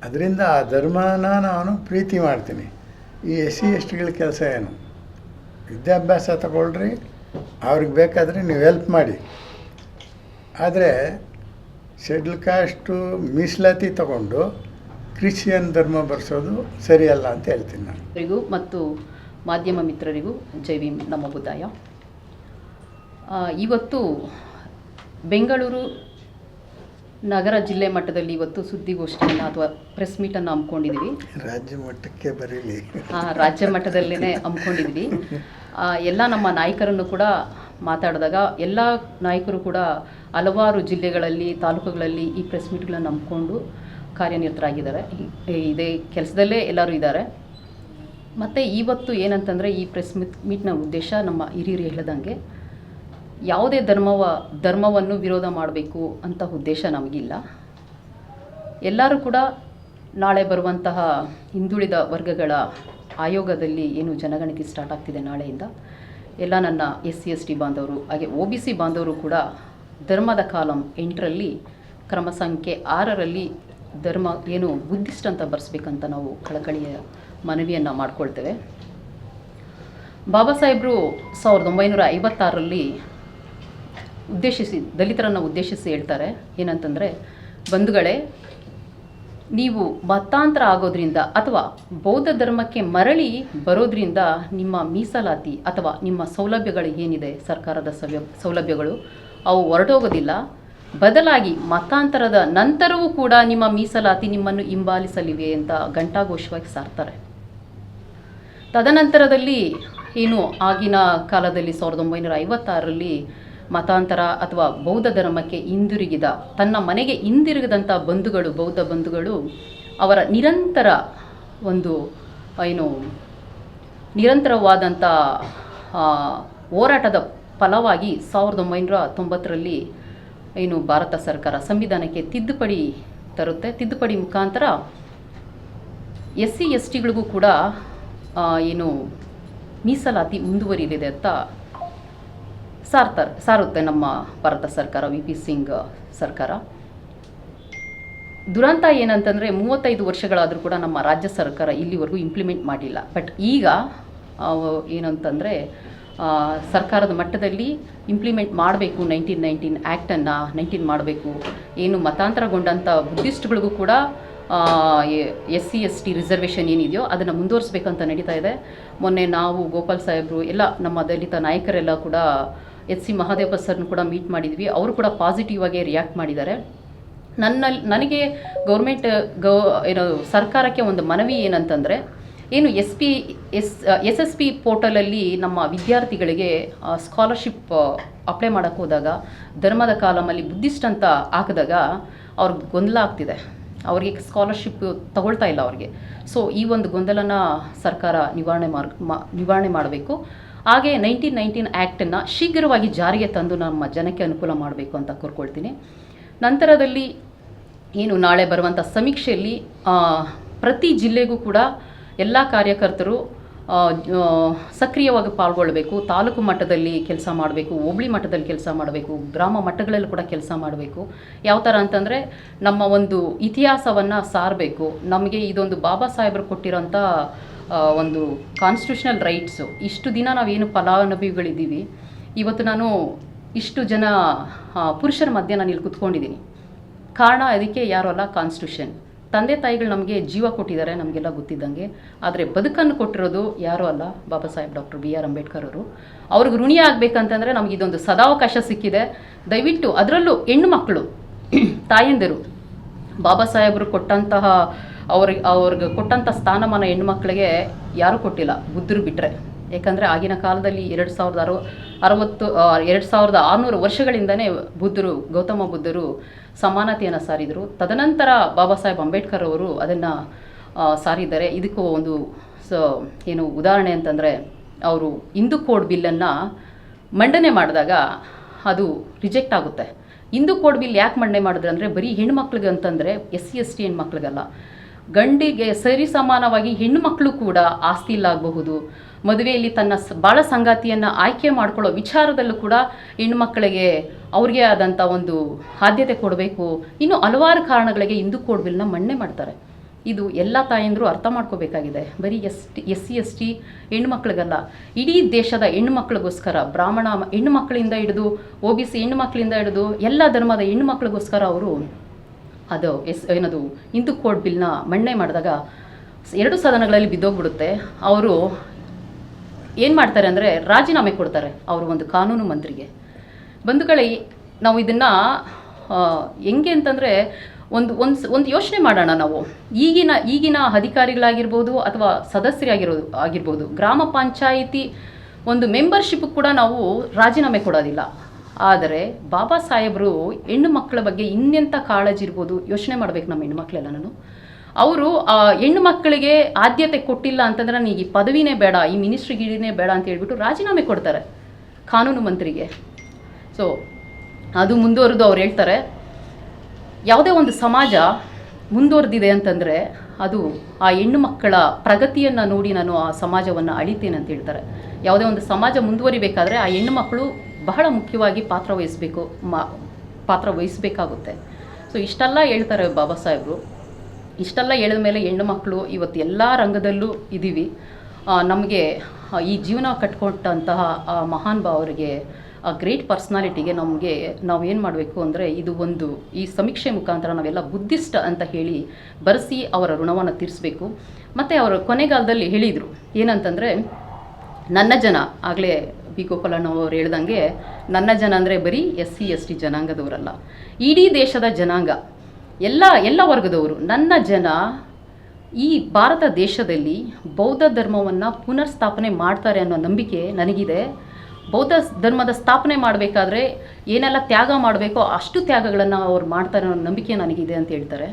ಅದರಿಂದ ಆ ಧರ್ಮನ ನಾನು ಪ್ರೀತಿ ಮಾಡ್ತೀನಿ. ಈ SC STಗಳ ಕೆಲಸ ಏನು? ವಿದ್ಯಾಭ್ಯಾಸ ತಗೊಳ್ರಿ, ಅವ್ರಿಗೆ ಬೇಕಾದರೆ ನೀವು ಹೆಲ್ಪ್ ಮಾಡಿ. ಆದರೆ ಶೆಡ್ಯೂಲ್ ಕಾಸ್ಟು ಮೀಸಲಾತಿ ತಗೊಂಡು ಕ್ರಿಶ್ಚಿಯನ್ ಧರ್ಮ ಬರ್ಸೋದು ಸರಿಯಲ್ಲ ಅಂತ ಹೇಳ್ತೀನಿ ನಾನು. ಮತ್ತು ಮಾಧ್ಯಮ ಮಿತ್ರರಿಗೂ ಜೈ ಭೀಮ್, ನಮೋ ಬುದ್ಧಾಯ. ಇವತ್ತು ಬೆಂಗಳೂರು ನಗರ ಜಿಲ್ಲೆ ಮಟ್ಟದಲ್ಲಿ ಇವತ್ತು ಸುದ್ದಿಗೋಷ್ಠಿಯನ್ನು ಅಥವಾ ಪ್ರೆಸ್ ಮೀಟನ್ನು ಹಮ್ಮಿಕೊಂಡಿದ್ದೀವಿ. ರಾಜ್ಯ ಮಟ್ಟಕ್ಕೆ ಬರೀಲಿ, ರಾಜ್ಯ ಮಟ್ಟದಲ್ಲೇ ಹಮ್ಮಿಕೊಂಡಿದ್ವಿ. ಎಲ್ಲ ನಮ್ಮ ನಾಯಕರನ್ನು ಕೂಡ ಮಾತಾಡಿದಾಗ ಎಲ್ಲ ನಾಯಕರು ಕೂಡ ಹಲವಾರು ಜಿಲ್ಲೆಗಳಲ್ಲಿ, ತಾಲೂಕುಗಳಲ್ಲಿ ಈ ಪ್ರೆಸ್ ಮೀಟ್ಗಳನ್ನು ಹಮ್ಮಿಕೊಂಡು ಕಾರ್ಯನಿರತರಾಗಿದ್ದಾರೆ. ಇದೇ ಕೆಲಸದಲ್ಲೇ ಎಲ್ಲರೂ ಇದ್ದಾರೆ. ಮತ್ತು ಇವತ್ತು ಏನಂತಂದರೆ ಈ ಪ್ರೆಸ್ ಮೀಟ್ನ ಉದ್ದೇಶ ನಮ್ಮ ಹಿರಿಯರು ಹೇಳಿದಂಗೆ ಯಾವುದೇ ಧರ್ಮವನ್ನು ವಿರೋಧ ಮಾಡಬೇಕು ಅಂತ ಉದ್ದೇಶ ನಮಗಿಲ್ಲ. ಎಲ್ಲರೂ ಕೂಡ ನಾಳೆ ಬರುವಂತಹ ಹಿಂದುಳಿದ ವರ್ಗಗಳ ಆಯೋಗದಲ್ಲಿ ಏನು ಜನಗಣತಿ ಸ್ಟಾರ್ಟ್ ಆಗ್ತಿದೆ ನಾಳೆಯಿಂದ, ಎಲ್ಲ ನನ್ನ SC ST ಬಾಂಧವರು ಹಾಗೆ OBC ಬಾಂಧವರು ಕೂಡ ಧರ್ಮದ ಕಾಲಂ 8ರಲ್ಲಿ ಕ್ರಮ ಸಂಖ್ಯೆ 6ರಲ್ಲಿ ಧರ್ಮ ಏನು ಬುದ್ಧಿಸ್ಟ್ ಅಂತ ಬರೆಸ್ಬೇಕಂತ ನಾವು ಕಳಕಳಿಯ ಮನವಿಯನ್ನು ಮಾಡಿಕೊಳ್ತೇವೆ. ಬಾಬಾ ಸಾಹೇಬರು 1956ರಲ್ಲಿ ದಲಿತರನ್ನು ಉದ್ದೇಶಿಸಿ ಹೇಳ್ತಾರೆ ಏನಂತಂದರೆ, ಬಂಧುಗಳೇ, ನೀವು ಮತಾಂತರ ಆಗೋದ್ರಿಂದ ಅಥವಾ ಬೌದ್ಧ ಧರ್ಮಕ್ಕೆ ಮರಳಿ ಬರೋದ್ರಿಂದ ನಿಮ್ಮ ಮೀಸಲಾತಿ ಅಥವಾ ನಿಮ್ಮ ಸೌಲಭ್ಯಗಳು ಏನಿದೆ, ಸರ್ಕಾರದ ಸೌಲಭ್ಯಗಳು ಅವು ಹೊರಟೋಗೋದಿಲ್ಲ. ಬದಲಾಗಿ ಮತಾಂತರದ ನಂತರವೂ ಕೂಡ ನಿಮ್ಮ ಮೀಸಲಾತಿ ನಿಮ್ಮನ್ನು ಹಿಂಬಾಲಿಸಲಿವೆ ಅಂತ ಘಂಟಾಘೋಷವಾಗಿ ಸಾರ್ತಾರೆ. ತದನಂತರದಲ್ಲಿ ಏನು ಆಗಿನ ಕಾಲದಲ್ಲಿ 1956ರಲ್ಲಿ ಮತಾಂತರ ಅಥವಾ ಬೌದ್ಧ ಧರ್ಮಕ್ಕೆ ಹಿಂದಿರುಗಿದ, ತನ್ನ ಮನೆಗೆ ಹಿಂದಿರುಗಿದಂಥ ಬಂಧುಗಳು, ಬೌದ್ಧ ಬಂಧುಗಳು ಅವರ ನಿರಂತರವಾದಂಥ ಹೋರಾಟದ ಫಲವಾಗಿ 1990ರಲ್ಲಿ ಏನು ಭಾರತ ಸರ್ಕಾರ ಸಂವಿಧಾನಕ್ಕೆ ತಿದ್ದುಪಡಿ ತರುತ್ತೆ. ತಿದ್ದುಪಡಿ ಮುಖಾಂತರ SC STಗಳಿಗೂ ಕೂಡ ಏನು ಮೀಸಲಾತಿ ಮುಂದುವರಿಯಲಿದೆ ಅಂತ ಸಾರುತ್ತೆ ನಮ್ಮ ಭಾರತ ಸರ್ಕಾರ, VP ಸಿಂಗ್ ಸರ್ಕಾರ. ದುರಂತ ಏನಂತಂದರೆ 35 ವರ್ಷಗಳಾದರೂ ಕೂಡ ನಮ್ಮ ರಾಜ್ಯ ಸರ್ಕಾರ ಇಲ್ಲಿವರೆಗೂ ಇಂಪ್ಲಿಮೆಂಟ್ ಮಾಡಿಲ್ಲ. ಬಟ್ ಈಗ ಏನಂತಂದರೆ ಸರ್ಕಾರದ ಮಟ್ಟದಲ್ಲಿ ಇಂಪ್ಲಿಮೆಂಟ್ ಮಾಡಬೇಕು, 1919 ಆ್ಯಕ್ಟನ್ನು 19 ಮಾಡಬೇಕು. ಏನು ಮತಾಂತರಗೊಂಡಂಥ ಬುದ್ಧಿಸ್ಟ್ಗಳಿಗೂ ಕೂಡ SC ST ರಿಸರ್ವೇಷನ್ ಏನಿದೆಯೋ ಅದನ್ನು ಮುಂದುವರಿಸಬೇಕಂತ ನಡೀತಾ ಇದೆ. ಮೊನ್ನೆ ನಾವು ಗೋಪಾಲ್ ಸಾಹೇಬರು ಎಲ್ಲ ನಮ್ಮ ದಲಿತ ನಾಯಕರೆಲ್ಲ ಕೂಡ SC ಮಹಾದೇವ ಸರ್ನ ಕೂಡ ಮೀಟ್ ಮಾಡಿದ್ವಿ. ಅವರು ಕೂಡ ಪಾಸಿಟಿವ್ ಆಗಿ ರಿಯಾಕ್ಟ್ ಮಾಡಿದ್ದಾರೆ. ನನಗೆ ಸರ್ಕಾರಕ್ಕೆ ಒಂದು ಮನವಿ ಏನಂತಂದರೆ, ಏನು SSP ಪೋರ್ಟಲಲ್ಲಿ ನಮ್ಮ ವಿದ್ಯಾರ್ಥಿಗಳಿಗೆ ಸ್ಕಾಲರ್ಶಿಪ್ ಅಪ್ಲೈ ಮಾಡೋಕ್ಕೆ ಹೋದಾಗ ಧರ್ಮದ ಕಾಲಮಲ್ಲಿ ಬುದ್ಧಿಸ್ಟ್ ಅಂತ ಹಾಕಿದಾಗ ಅವ್ರಿಗೆ ಗೊಂದಲ ಆಗ್ತಿದೆ, ಅವರಿಗೆ ಸ್ಕಾಲರ್ಶಿಪ್ ತಗೊಳ್ತಾ ಇಲ್ಲ ಅವ್ರಿಗೆ. ಸೊ ಈ ಒಂದು ಗೊಂದಲನ ಸರ್ಕಾರ ನಿವಾರಣೆ ಮಾಡಬೇಕು. ಹಾಗೆ 1919 ಆ್ಯಕ್ಟನ್ನು ಶೀಘ್ರವಾಗಿ ಜಾರಿಗೆ ತಂದು ನಮ್ಮ ಜನಕ್ಕೆ ಅನುಕೂಲ ಮಾಡಬೇಕು ಅಂತ ಕೋರ್ಕೊಳ್ತೀನಿ. ನಂತರದಲ್ಲಿ ಏನು ನಾಳೆ ಬರುವಂಥ ಸಮೀಕ್ಷೆಯಲ್ಲಿ ಪ್ರತಿ ಜಿಲ್ಲೆಗೂ ಕೂಡ ಎಲ್ಲ ಕಾರ್ಯಕರ್ತರು ಸಕ್ರಿಯವಾಗಿ ಪಾಲ್ಗೊಳ್ಳಬೇಕು. ತಾಲೂಕು ಮಟ್ಟದಲ್ಲಿ ಕೆಲಸ ಮಾಡಬೇಕು, ಹೋಬಳಿ ಮಟ್ಟದಲ್ಲಿ ಕೆಲಸ ಮಾಡಬೇಕು, ಗ್ರಾಮ ಮಟ್ಟಗಳಲ್ಲಿ ಕೂಡ ಕೆಲಸ ಮಾಡಬೇಕು. ಯಾವ ಥರ ಅಂತಂದರೆ ನಮ್ಮ ಒಂದು ಇತಿಹಾಸವನ್ನು ಸಾರಬೇಕು. ನಮಗೆ ಇದೊಂದು ಬಾಬಾ ಸಾಹೇಬರು ಕೊಟ್ಟಿರೋಂಥ ಒಂದು ಕಾನ್ಸ್ಟಿಟ್ಯೂಷನಲ್ ರೈಟ್ಸು. ಇಷ್ಟು ದಿನ ನಾವೇನು ಫಲಾನುಭವಿಗಳಿದ್ದೀವಿ, ಇವತ್ತು ನಾನು ಇಷ್ಟು ಜನ ಪುರುಷರ ಮಧ್ಯೆ ನಾನು ಇಲ್ಲಿ ಕುತ್ಕೊಂಡಿದ್ದೀನಿ. ಕಾರಣ ಅದಕ್ಕೆ ಯಾರು ಅಲ್ಲ, ಕಾನ್ಸ್ಟಿಟ್ಯೂಷನ್. ತಂದೆ ತಾಯಿಗಳು ನಮಗೆ ಜೀವ ಕೊಟ್ಟಿದ್ದಾರೆ, ನಮಗೆಲ್ಲ ಗೊತ್ತಿದ್ದಂಗೆ. ಆದರೆ ಬದುಕನ್ನು ಕೊಟ್ಟಿರೋದು ಯಾರೂ ಅಲ್ಲ, ಬಾಬಾ ಸಾಹೇಬ್ ಡಾಕ್ಟರ್ B.R. ಅಂಬೇಡ್ಕರ್ ಅವರು. ಅವ್ರಿಗೆ ಋಣಿ ಆಗಬೇಕಂತಂದರೆ ನಮಗೆ ಇದೊಂದು ಸದಾವಕಾಶ ಸಿಕ್ಕಿದೆ. ದಯವಿಟ್ಟು ಅದರಲ್ಲೂ ಹೆಣ್ಣು ಮಕ್ಕಳು ತಾಯಂದಿರು ಬಾಬಾ ಸಾಹೇಬರು ಕೊಟ್ಟಂತಹ ಅವ್ರಿಗೆ ಕೊಟ್ಟಂಥ ಸ್ಥಾನಮಾನ ಹೆಣ್ಣು ಮಕ್ಕಳಿಗೆ ಯಾರೂ ಕೊಟ್ಟಿಲ್ಲ, ಬುದ್ಧರು ಬಿಟ್ಟರೆ. ಯಾಕಂದರೆ ಆಗಿನ ಕಾಲದಲ್ಲಿ 2600 ವರ್ಷಗಳಿಂದನೇ ಗೌತಮ ಬುದ್ಧರು ಸಮಾನತೆಯನ್ನು ಸಾರಿದರು. ತದನಂತರ ಬಾಬಾ ಸಾಹೇಬ್ ಅಂಬೇಡ್ಕರ್ ಅವರು ಅದನ್ನು ಸಾರಿದ್ದಾರೆ. ಇದಕ್ಕೂ ಒಂದು ಏನು ಉದಾಹರಣೆ ಅಂತಂದರೆ, ಅವರು ಹಿಂದೂ ಕೋಡ್ ಬಿಲ್ಲನ್ನು ಮಂಡನೆ ಮಾಡಿದಾಗ ಅದು ರಿಜೆಕ್ಟ್ ಆಗುತ್ತೆ. ಹಿಂದೂ ಕೋಡ್ ಬಿಲ್ ಯಾಕೆ ಮಂಡನೆ ಮಾಡಿದ್ರೆ ಅಂದರೆ, ಬರೀ ಹೆಣ್ಮಕ್ಳಿಗೆ ಅಂತಂದರೆ SC/ST ಹೆಣ್ಮಕ್ಳಿಗಲ್ಲ, ಗಂಡಿಗೆ ಸರಿ ಸಮಾನವಾಗಿ ಹೆಣ್ಣು ಮಕ್ಕಳು ಕೂಡ ಆಸ್ತಿ ಇಲ್ಲಾಗಬಹುದು, ಮದುವೆಯಲ್ಲಿ ತನ್ನ ಬಾಳ ಸಂಗಾತಿಯನ್ನು ಆಯ್ಕೆ ಮಾಡ್ಕೊಳ್ಳೋ ವಿಚಾರದಲ್ಲೂ ಕೂಡ ಹೆಣ್ಣುಮಕ್ಕಳಿಗೆ ಅವ್ರಿಗೆ ಆದಂಥ ಒಂದು ಆದ್ಯತೆ ಕೊಡಬೇಕು. ಇನ್ನು ಹಲವಾರು ಕಾರಣಗಳಿಗೆ ಹಿಂದೂ ಕೋಡ್ ಬಿಲ್ನ ಮಂಡನೆ ಮಾಡ್ತಾರೆ. ಇದು ಎಲ್ಲ ತಾಯಂದರು ಅರ್ಥ ಮಾಡ್ಕೋಬೇಕಾಗಿದೆ. ಬರೀ SC/ST ಹೆಣ್ಣುಮಕ್ಳಿಗಲ್ಲ, ಇಡೀ ದೇಶದ ಹೆಣ್ಣುಮಕ್ಳಿಗೋಸ್ಕರ, ಬ್ರಾಹ್ಮಣ ಹೆಣ್ಣುಮಕ್ಕಳಿಂದ ಹಿಡಿದು OBC ಹೆಣ್ಣುಮಕ್ಕಳಿಂದ ಹಿಡಿದು ಎಲ್ಲ ಧರ್ಮದ ಹೆಣ್ಣುಮಕ್ಳಿಗೋಸ್ಕರ ಅವರು ಏನದು ಹಿಂದೂ ಕೋಡ್ ಬಿಲ್ನ ಮಂಡನೆ ಮಾಡಿದಾಗ 2 ಸದನಗಳಲ್ಲಿ ಬಿದ್ದೋಗ್ಬಿಡುತ್ತೆ. ಅವರು ಏನು ಮಾಡ್ತಾರೆ ಅಂದರೆ ರಾಜೀನಾಮೆ ಕೊಡ್ತಾರೆ ಅವರು ಒಂದು ಕಾನೂನು ಮಂತ್ರಿಗೆ. ಬಂಧುಗಳೇ, ನಾವು ಇದನ್ನು ಹೆಂಗೆ ಅಂತಂದರೆ ಒಂದು ಯೋಚನೆ ಮಾಡೋಣ. ನಾವು ಈಗಿನ ಅಧಿಕಾರಿಗಳಾಗಿರ್ಬೋದು ಅಥವಾ ಸದಸ್ಯರಾಗಿರ್ಬೋದು, ಗ್ರಾಮ ಪಂಚಾಯಿತಿ ಒಂದು ಮೆಂಬರ್ಶಿಪ್ ಕೂಡ ನಾವು ರಾಜೀನಾಮೆ ಕೊಡೋದಿಲ್ಲ. ಆದರೆ ಬಾಬಾ ಸಾಹೇಬರು ಹೆಣ್ಣು ಮಕ್ಕಳ ಬಗ್ಗೆ ಇನ್ನೆಂಥ ಕಾಳಜಿ ಇರ್ಬೋದು ಯೋಚನೆ ಮಾಡಬೇಕು ನಮ್ಮ ಹೆಣ್ಣುಮಕ್ಕಳೆಲ್ಲ. ಅವರು ಹೆಣ್ಣು ಮಕ್ಕಳಿಗೆ ಆದ್ಯತೆ ಕೊಟ್ಟಿಲ್ಲ ಅಂತಂದ್ರೆ, ನನಗೆ ಈ ಪದವಿನೇ ಬೇಡ, ಈ ಮಿನಿಸ್ಟ್ರಿಗಿರಿನೇ ಬೇಡ ಅಂತ ಹೇಳ್ಬಿಟ್ಟು ರಾಜೀನಾಮೆ ಕೊಡ್ತಾರೆ ಕಾನೂನು ಮಂತ್ರಿಗೆ. ಸೊ ಅದು ಮುಂದುವರೆದು ಅವ್ರು ಹೇಳ್ತಾರೆ, ಯಾವುದೇ ಒಂದು ಸಮಾಜ ಮುಂದುವರೆದಿದೆ ಅಂತಂದರೆ ಅದು ಆ ಹೆಣ್ಣು ಮಕ್ಕಳ ಪ್ರಗತಿಯನ್ನು ನೋಡಿ ನಾನು ಆ ಸಮಾಜವನ್ನು ಅಳಿತೇನೆ ಅಂತ ಹೇಳ್ತಾರೆ. ಯಾವುದೇ ಒಂದು ಸಮಾಜ ಮುಂದುವರಿಬೇಕಾದ್ರೆ ಆ ಹೆಣ್ಣು ಮಕ್ಕಳು ಬಹಳ ಮುಖ್ಯವಾಗಿ ಪಾತ್ರ ವಹಿಸಬೇಕಾಗುತ್ತೆ. ಸೊ ಇಷ್ಟೆಲ್ಲ ಹೇಳ್ತಾರೆ ಬಾಬಾ ಸಾಹೇಬರು. ಇಷ್ಟೆಲ್ಲ ಹೇಳಿದ ಮೇಲೆ ಹೆಣ್ಣು ಮಕ್ಕಳು ಇವತ್ತು ಎಲ್ಲ ರಂಗದಲ್ಲೂ ಇದ್ದೀವಿ. ನಮಗೆ ಈ ಜೀವನ ಕಟ್ಕೊಟ್ಟಂತಹ ಆ ಮಹಾನ್ ಭಾವರಿಗೆ, ಆ ಗ್ರೇಟ್ ಪರ್ಸ್ನಾಲಿಟಿಗೆ ನಾವೇನು ಮಾಡಬೇಕು ಅಂದರೆ, ಈ ಸಮೀಕ್ಷೆ ಮುಖಾಂತರ ನಾವೆಲ್ಲ ಬುದ್ಧಿಸ್ಟ್ ಅಂತ ಹೇಳಿ ಬರೆಸಿ ಅವರ ಋಣವನ್ನು ತೀರಿಸಬೇಕು. ಮತ್ತು ಅವರು ಕೊನೆಗಾಲದಲ್ಲಿ ಹೇಳಿದರು ಏನಂತಂದರೆ, ನನ್ನ ಜನ, ಆಗಲೇ B. ಗೋಪಾಲಣ್ಣವ್ರು ಹೇಳ್ದಂಗೆ, ನನ್ನ ಜನ ಅಂದರೆ ಬರೀ SC/ST ಜನಾಂಗದವರಲ್ಲ, ಇಡೀ ದೇಶದ ಜನಾಂಗ, ಎಲ್ಲ ವರ್ಗದವರು. ನನ್ನ ಜನ ಈ ಭಾರತ ದೇಶದಲ್ಲಿ ಬೌದ್ಧ ಧರ್ಮವನ್ನು ಪುನರ್ಸ್ಥಾಪನೆ ಮಾಡ್ತಾರೆ ಅನ್ನೋ ನಂಬಿಕೆ ನನಗಿದೆ. ಬೌದ್ಧ ಧರ್ಮದ ಸ್ಥಾಪನೆ ಮಾಡಬೇಕಾದ್ರೆ ಏನೆಲ್ಲ ತ್ಯಾಗ ಮಾಡಬೇಕೋ ಅಷ್ಟು ತ್ಯಾಗಗಳನ್ನು ಅವ್ರು ಮಾಡ್ತಾರೆ ಅನ್ನೋ ನಂಬಿಕೆ ನನಗಿದೆ ಅಂತ ಹೇಳ್ತಾರೆ.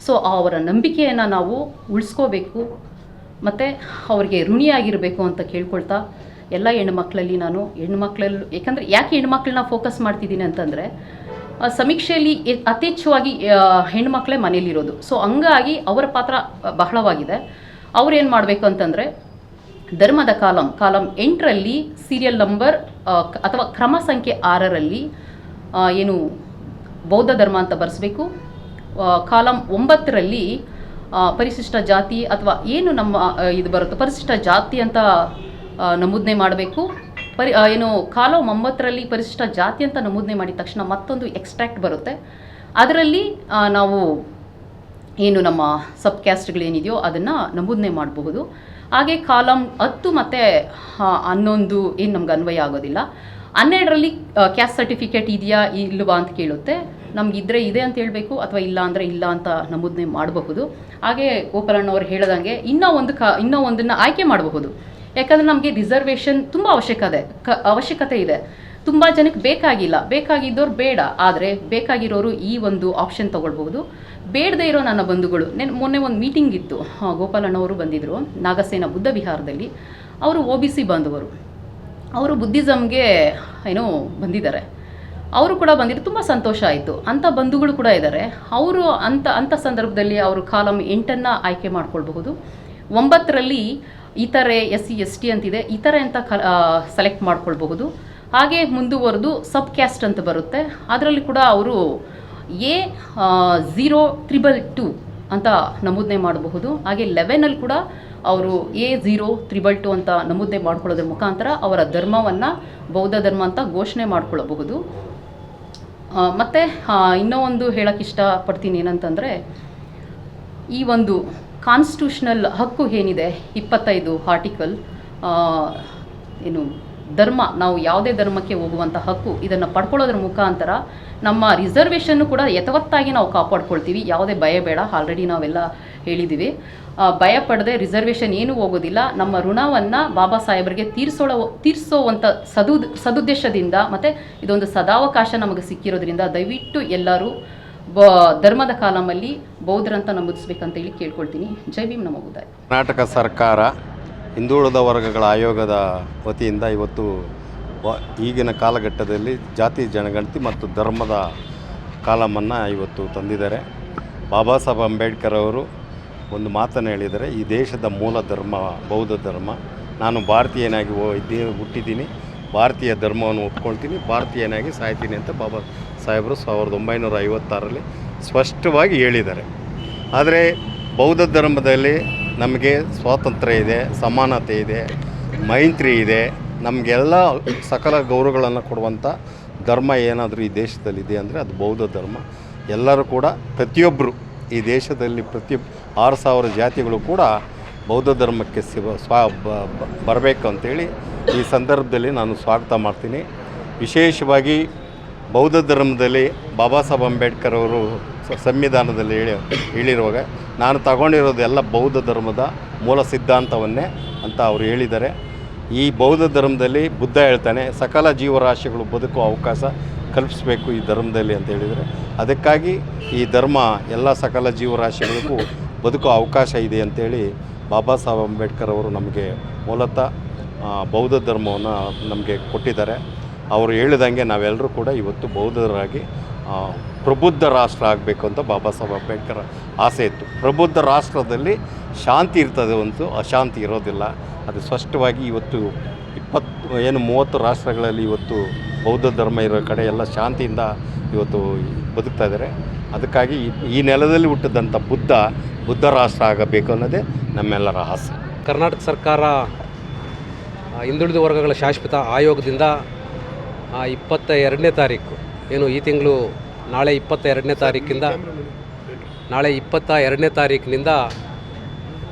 ಸೊ ಅವರ ನಂಬಿಕೆಯನ್ನು ನಾವು ಉಳಿಸ್ಕೋಬೇಕು ಮತ್ತು ಅವ್ರಿಗೆ ಋಣಿಯಾಗಿರಬೇಕು ಅಂತ ಕೇಳ್ಕೊಳ್ತಾ, ಎಲ್ಲ ಹೆಣ್ಣುಮಕ್ಕಳಲ್ಲಿ ಯಾಕಂದರೆ ಯಾಕೆ ಹೆಣ್ಮಕ್ಳನ್ನ ಫೋಕಸ್ ಮಾಡ್ತಿದ್ದೀನಿ ಅಂತಂದರೆ, ಸಮೀಕ್ಷೆಯಲ್ಲಿ ಅತಿ ಹೆಚ್ಚಾಗಿ ಹೆಣ್ಣುಮಕ್ಕಳೇ ಮನೇಲಿರೋದು. ಸೊ ಹಂಗಾಗಿ ಅವರ ಪಾತ್ರ ಬಹಳವಾಗಿದೆ. ಅವ್ರೇನು ಮಾಡಬೇಕು ಅಂತಂದರೆ, ಧರ್ಮದ ಕಾಲಮ್ 8ರಲ್ಲಿ ಸೀರಿಯಲ್ ನಂಬರ್ ಅಥವಾ ಕ್ರಮ ಸಂಖ್ಯೆ 6ರಲ್ಲಿ ಏನು ಬೌದ್ಧ ಧರ್ಮ ಅಂತ ಬರೆಸಬೇಕು. ಕಾಲಮ್ 9ರಲ್ಲಿ ಪರಿಶಿಷ್ಟ ಜಾತಿ ಅಥವಾ ಏನು ನಮ್ಮ ಇದು ಬರುತ್ತೋ ಪರಿಶಿಷ್ಟ ಜಾತಿ ಅಂತ ನಮೂದನೆ ಮಾಡಬೇಕು. ಕಾಲಮ್ 9ರಲ್ಲಿ ಪರಿಶಿಷ್ಟ ಜಾತಿ ಅಂತ ನಮೂದನೆ ಮಾಡಿದ ತಕ್ಷಣ ಮತ್ತೊಂದು ಎಕ್ಸ್ಟ್ರಾಕ್ಟ್ ಬರುತ್ತೆ. ಅದರಲ್ಲಿ ನಾವು ಏನು ನಮ್ಮ ಸಬ್ ಕ್ಯಾಸ್ಟ್ಗಳೇನಿದೆಯೋ ಅದನ್ನು ನಮೂದನೆ ಮಾಡಬಹುದು. ಹಾಗೆ ಕಾಲಮ್ 10 ಮತ್ತು 11 ಏನು ನಮ್ಗೆ ಅನ್ವಯ ಆಗೋದಿಲ್ಲ. 12ರಲ್ಲಿ ಕ್ಯಾಸ್ಟ್ ಸರ್ಟಿಫಿಕೇಟ್ ಇದೆಯಾ ಇಲ್ವಾ ಅಂತ ಕೇಳುತ್ತೆ. ನಮಗಿದ್ರೆ ಇದೆ ಅಂತ ಹೇಳಬೇಕು, ಅಥವಾ ಇಲ್ಲ ಅಂದರೆ ಇಲ್ಲ ಅಂತ ನಮೂದನೆ ಮಾಡಬಹುದು. ಹಾಗೆ ಗೋಪಾಲಣ್ಣವ್ರು ಹೇಳ್ದಂಗೆ ಇನ್ನೂ ಒಂದನ್ನು ಆಯ್ಕೆ ಮಾಡಬಹುದು. ಯಾಕಂದರೆ ನಮಗೆ ರಿಸರ್ವೇಷನ್ ತುಂಬ ಅವಶ್ಯಕತೆ ಇದೆ. ತುಂಬ ಜನಕ್ಕೆ ಬೇಕಾಗಿದ್ದವ್ರು ಬೇಡ, ಆದರೆ ಬೇಕಾಗಿರೋರು ಈ ಒಂದು ಆಪ್ಷನ್ ತೊಗೊಳ್ಬಹುದು. ಬೇಡದೇ ಇರೋ ನನ್ನ ಬಂಧುಗಳು, ಮೊನ್ನೆ ಒಂದು ಮೀಟಿಂಗ್ ಇತ್ತು, ಗೋಪಾಲಣ್ಣವರು ಬಂದಿದ್ದರು ನಾಗಸೇನಾ ಬುದ್ಧ ವಿಹಾರದಲ್ಲಿ. ಅವರು OBC ಬಾಂಧವರು, ಅವರು ಬುದ್ಧಿಸಮ್ಗೆ ಬಂದಿದ್ದಾರೆ. ಅವರು ಕೂಡ ಬಂದಿದ್ದು ತುಂಬ ಸಂತೋಷ ಆಯಿತು. ಅಂಥ ಬಂಧುಗಳು ಕೂಡ ಇದ್ದಾರೆ. ಅವರು ಅಂಥ ಸಂದರ್ಭದಲ್ಲಿ ಅವರು ಕಾಲಮ್ 8ಅನ್ನು ಆಯ್ಕೆ ಮಾಡ್ಕೊಳ್ಬಹುದು. 9ರಲ್ಲಿ ಇತರೆ SC/ST ಅಂತಿದೆ, ಇತರೆ ಅಂತ ಸೆಲೆಕ್ಟ್ ಮಾಡ್ಕೊಳ್ಬಹುದು. ಹಾಗೆ ಮುಂದುವರೆದು ಸಬ್ ಕ್ಯಾಸ್ಟ್ ಅಂತ ಬರುತ್ತೆ. ಅದರಲ್ಲಿ ಕೂಡ ಅವರು A022 ಅಂತ ನಮೂದನೆ ಮಾಡಬಹುದು. ಹಾಗೆ 11 ಕೂಡ ಅವರು A022 ಅಂತ ನಮೂದನೆ ಮಾಡ್ಕೊಳ್ಳೋದ್ರ ಮುಖಾಂತರ ಅವರ ಧರ್ಮವನ್ನು ಬೌದ್ಧ ಧರ್ಮ ಅಂತ ಘೋಷಣೆ ಮಾಡ್ಕೊಳ್ಳಬಹುದು. ಮತ್ತು ಇನ್ನೂ ಒಂದು ಹೇಳೋಕ್ಕೆ ಇಷ್ಟಪಡ್ತೀನಿ ಏನಂತಂದರೆ, ಈ ಒಂದು ಕಾನ್ಸ್ಟಿಟ್ಯೂಷನಲ್ ಹಕ್ಕು ಏನಿದೆ 25 ಆರ್ಟಿಕಲ್ ಏನು ಧರ್ಮ, ನಾವು ಯಾವುದೇ ಧರ್ಮಕ್ಕೆ ಹೋಗುವಂಥ ಹಕ್ಕು, ಇದನ್ನು ಪಡ್ಕೊಳ್ಳೋದ್ರ ಮುಖಾಂತರ ನಮ್ಮ ರಿಸರ್ವೇಷನ್ನು ಕೂಡ ಯಥಾವತ್ತಾಗಿ ನಾವು ಕಾಪಾಡ್ಕೊಳ್ತೀವಿ. ಯಾವುದೇ ಭಯ ಬೇಡ, ಆಲ್ರೆಡಿ ನಾವೆಲ್ಲ ಹೇಳಿದ್ದೀವಿ. ಭಯ ಪಡದೆ ರಿಸರ್ವೇಷನ್ ಏನೂ ಹೋಗೋದಿಲ್ಲ. ನಮ್ಮ ಋಣವನ್ನು ಬಾಬಾ ಸಾಹೇಬರಿಗೆ ತೀರಿಸೋವಂಥ ಸದುದ್ದೇಶದಿಂದ ಮತ್ತು ಇದೊಂದು ಸದಾವಕಾಶ ನಮಗೆ ಸಿಕ್ಕಿರೋದ್ರಿಂದ ದಯವಿಟ್ಟು ಎಲ್ಲರೂ ಧರ್ಮದ ಕಾಲಮಲ್ಲಿ ಬೌದ್ಧರಂತ ನಮೂದಿಸ್ಬೇಕಂತ ಹೇಳಿ ಕೇಳ್ಕೊಳ್ತೀನಿ. ಜೈ ಭೀಮ್, ನಮೋ ಬುದ್ಧಾಯ. ಕರ್ನಾಟಕ ಸರ್ಕಾರ ಹಿಂದುಳಿದ ವರ್ಗಗಳ ಆಯೋಗದ ವತಿಯಿಂದ ಇವತ್ತು ಈಗಿನ ಕಾಲಘಟ್ಟದಲ್ಲಿ ಜಾತಿ ಜನಗಣತಿ ಮತ್ತು ಧರ್ಮದ ಕಾಲಮನ್ನು ಇವತ್ತು ತಂದಿದ್ದಾರೆ. ಬಾಬಾ ಸಾಹೇಬ್ ಅಂಬೇಡ್ಕರ್ ಅವರು ಒಂದು ಮಾತನ್ನು ಹೇಳಿದ್ದಾರೆ, ಈ ದೇಶದ ಮೂಲ ಧರ್ಮ ಬೌದ್ಧ ಧರ್ಮ. ನಾನು ಭಾರತೀಯನಾಗಿ ಹುಟ್ಟಿದ್ದೀನಿ, ಭಾರತೀಯ ಧರ್ಮವನ್ನು ಒಪ್ಕೊಳ್ತೀನಿ, ಭಾರತೀಯನಾಗಿ ಸಾಯ್ತೀನಿ ಅಂತ ಬಾಬಾ ಸಾಹೇಬರು 1956ರಲ್ಲಿ ಸ್ಪಷ್ಟವಾಗಿ ಹೇಳಿದ್ದಾರೆ. ಆದರೆ ಬೌದ್ಧ ಧರ್ಮದಲ್ಲಿ ನಮಗೆ ಸ್ವಾತಂತ್ರ್ಯ ಇದೆ, ಸಮಾನತೆ ಇದೆ, ಮೈತ್ರಿ ಇದೆ, ನಮಗೆಲ್ಲ ಸಕಲ ಗೌರವಗಳನ್ನು ಕೊಡುವಂಥ ಧರ್ಮ ಏನಾದರೂ ಈ ದೇಶದಲ್ಲಿದೆ ಅಂದರೆ ಅದು ಬೌದ್ಧ ಧರ್ಮ. ಎಲ್ಲರೂ ಕೂಡ ಪ್ರತಿಯೊಬ್ಬರು ಈ ದೇಶದಲ್ಲಿ 6,000 ಜಾತಿಗಳು ಕೂಡ ಬೌದ್ಧ ಧರ್ಮಕ್ಕೆ ಬರಬೇಕು ಅಂತೇಳಿ ಈ ಸಂದರ್ಭದಲ್ಲಿ ನಾನು ಸ್ವಾಗತ ಮಾಡ್ತೀನಿ. ವಿಶೇಷವಾಗಿ ಬೌದ್ಧ ಧರ್ಮದಲ್ಲಿ ಬಾಬಾ ಸಾಹೇಬ್ ಅಂಬೇಡ್ಕರ್ ಅವರು ಸಂವಿಧಾನದಲ್ಲಿ ಹೇಳಿರುವಾಗ ನಾನು ತಗೊಂಡಿರೋದು ಎಲ್ಲ ಬೌದ್ಧ ಧರ್ಮದ ಮೂಲ ಸಿದ್ಧಾಂತವನ್ನೇ ಅಂತ ಅವರು ಹೇಳಿದ್ದಾರೆ. ಈ ಬೌದ್ಧ ಧರ್ಮದಲ್ಲಿ ಬುದ್ಧ ಹೇಳ್ತಾನೆ, ಸಕಲ ಜೀವರಾಶಿಗಳು ಬದುಕುವ ಅವಕಾಶ ಕಲ್ಪಿಸಬೇಕು ಈ ಧರ್ಮದಲ್ಲಿ ಅಂತ ಹೇಳಿದರೆ, ಅದಕ್ಕಾಗಿ ಈ ಧರ್ಮ ಎಲ್ಲ ಸಕಲ ಜೀವರಾಶಿಗಳಿಗೂ ಬದುಕುವ ಅವಕಾಶ ಇದೆ ಅಂತೇಳಿ ಬಾಬಾ ಸಾಹೇಬ್ ಅಂಬೇಡ್ಕರ್ ಅವರು ನಮಗೆ ಮೂಲತಃ ಬೌದ್ಧ ಧರ್ಮವನ್ನು ನಮಗೆ ಕೊಟ್ಟಿದ್ದಾರೆ. ಅವರು ಹೇಳಿದಂಗೆ ನಾವೆಲ್ಲರೂ ಕೂಡ ಇವತ್ತು ಬೌದ್ಧರಾಗಿ ಪ್ರಬುದ್ಧ ರಾಷ್ಟ್ರ ಆಗಬೇಕು ಅಂತ ಬಾಬಾ ಸಾಹೇಬ್ ಅಂಬೇಡ್ಕರ್ ಆಸೆ ಇತ್ತು. ಪ್ರಬುದ್ಧ ರಾಷ್ಟ್ರದಲ್ಲಿ ಶಾಂತಿ ಇರ್ತದೆ, ಒಂದು ಅಶಾಂತಿ ಇರೋದಿಲ್ಲ. ಅದು ಸ್ಪಷ್ಟವಾಗಿ ಇವತ್ತು 30 ರಾಷ್ಟ್ರಗಳಲ್ಲಿ ಇವತ್ತು ಬೌದ್ಧ ಧರ್ಮ ಇರೋ ಕಡೆ ಎಲ್ಲ ಶಾಂತಿಯಿಂದ ಇವತ್ತು ಬದುಕ್ತಾ ಇದ್ದಾರೆ. ಅದಕ್ಕಾಗಿ ಈ ನೆಲದಲ್ಲಿ ಹುಟ್ಟಿದಂಥ ಬುದ್ಧ ರಾಷ್ಟ್ರ ಆಗಬೇಕು ಅನ್ನೋದೇ ನಮ್ಮೆಲ್ಲರ ಆಸೆ. ಕರ್ನಾಟಕ ಸರ್ಕಾರ ಹಿಂದುಳಿದ ವರ್ಗಗಳ ಶಾಶ್ವತ ಆಯೋಗದಿಂದ 22ನೇ ತಾರೀಕು ಏನು ಈ ತಿಂಗಳು ನಾಳೆ 22ನೇ ತಾರೀಕಿಂದ ನಾಳೆ 22ನೇ ತಾರೀಕಿನಿಂದ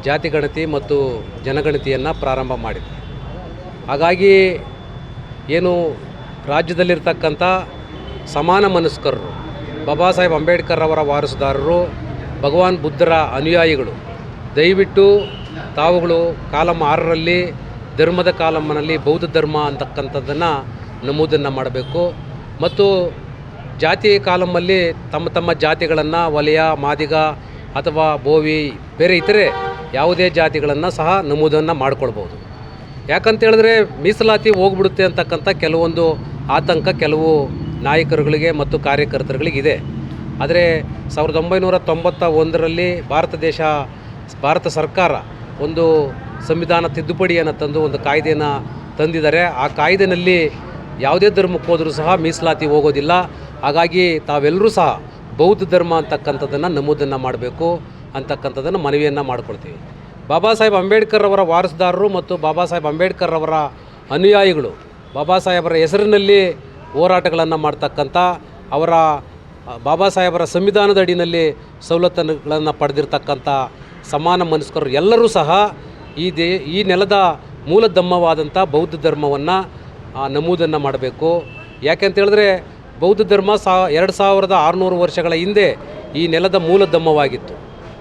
ಜಾತಿ ಗಣತಿ ಮತ್ತು ಜನಗಣತಿಯನ್ನು ಪ್ರಾರಂಭ ಮಾಡಿದೆ. ಹಾಗಾಗಿ ಏನು ರಾಜ್ಯದಲ್ಲಿರ್ತಕ್ಕಂಥ ಸಮಾನ ಮನಸ್ಕರರು, ಬಾಬಾ ಸಾಹೇಬ್ ಅಂಬೇಡ್ಕರ್ ಅವರ ವಾರಸುದಾರರು, ಭಗವಾನ್ ಬುದ್ಧರ ಅನುಯಾಯಿಗಳು ದಯವಿಟ್ಟು ತಾವುಗಳು ಕಾಲಮ್ 6ರಲ್ಲಿ ಧರ್ಮದ ಕಾಲಮ್ನಲ್ಲಿ ಬೌದ್ಧ ಧರ್ಮ ಅಂತಕ್ಕಂಥದ್ದನ್ನು ನಮೂದನ್ನು ಮಾಡಬೇಕು. ಮತ್ತು ಜಾತಿ ಕಾಲಮಲ್ಲಿ ತಮ್ಮ ಜಾತಿಗಳನ್ನು ವಲಯ, ಮಾದಿಗ ಅಥವಾ ಬೋವಿ, ಬೇರೆ ಇತರೆ ಯಾವುದೇ ಜಾತಿಗಳನ್ನು ಸಹ ನಮೂದನ್ನು ಮಾಡ್ಕೊಳ್ಬೋದು. ಯಾಕಂತೇಳಿದ್ರೆ ಮೀಸಲಾತಿ ಹೋಗ್ಬಿಡುತ್ತೆ ಅಂತಕ್ಕಂಥ ಕೆಲವೊಂದು ಆತಂಕ ಕೆಲವು ನಾಯಕರುಗಳಿಗೆ ಮತ್ತು ಕಾರ್ಯಕರ್ತರುಗಳಿಗಿದೆ. ಆದರೆ 1991ರಲ್ಲಿ ಭಾರತ ಸರ್ಕಾರ ಒಂದು ಸಂವಿಧಾನ ತಿದ್ದುಪಡಿಯನ್ನು ತಂದು ಒಂದು ಕಾಯ್ದೆಯನ್ನು ತಂದಿದ್ದಾರೆ. ಆ ಕಾಯ್ದೆನಲ್ಲಿ ಯಾವುದೇ ಧರ್ಮಕ್ಕೆ ಹೋದರೂ ಸಹ ಮೀಸಲಾತಿ ಹೋಗೋದಿಲ್ಲ. ಹಾಗಾಗಿ ತಾವೆಲ್ಲರೂ ಸಹ ಬೌದ್ಧ ಧರ್ಮ ಅಂತಕ್ಕಂಥದ್ದನ್ನು ನಮೂದನ್ನು ಮಾಡಬೇಕು ಅಂತಕ್ಕಂಥದ್ದನ್ನು ಮನವಿಯನ್ನು ಮಾಡ್ಕೊಳ್ತೀವಿ. ಬಾಬಾ ಸಾಹೇಬ್ ಅಂಬೇಡ್ಕರ್ ಅವರ ವಾರಸುದಾರರು ಮತ್ತು ಬಾಬಾ ಸಾಹೇಬ್ ಅಂಬೇಡ್ಕರ್ ಅವರ ಅನುಯಾಯಿಗಳು ಬಾಬಾ ಸಾಹೇಬರ ಹೆಸರಿನಲ್ಲಿ ಹೋರಾಟಗಳನ್ನು ಮಾಡ್ತಕ್ಕಂಥ ಅವರ ಬಾಬಾ ಸಾಹೇಬರ ಸಂವಿಧಾನದ ಅಡಿಯಲ್ಲಿ ಸವಲತ್ತುಗಳನ್ನು ಪಡೆದಿರ್ತಕ್ಕಂಥ ಸಮಾನ ಮನಸ್ಕರು ಎಲ್ಲರೂ ಸಹ ಈ ನೆಲದ ಮೂಲ ಧರ್ಮವಾದಂಥ ಬೌದ್ಧ ಧರ್ಮವನ್ನು ನಮೂದನ್ನು ಮಾಡಬೇಕು. ಯಾಕೆಂತೇಳಿದ್ರೆ ಬೌದ್ಧ ಧರ್ಮ 2600 ವರ್ಷಗಳ ಹಿಂದೆ ಈ ನೆಲದ ಮೂಲ ಧರ್ಮವಾಗಿತ್ತು.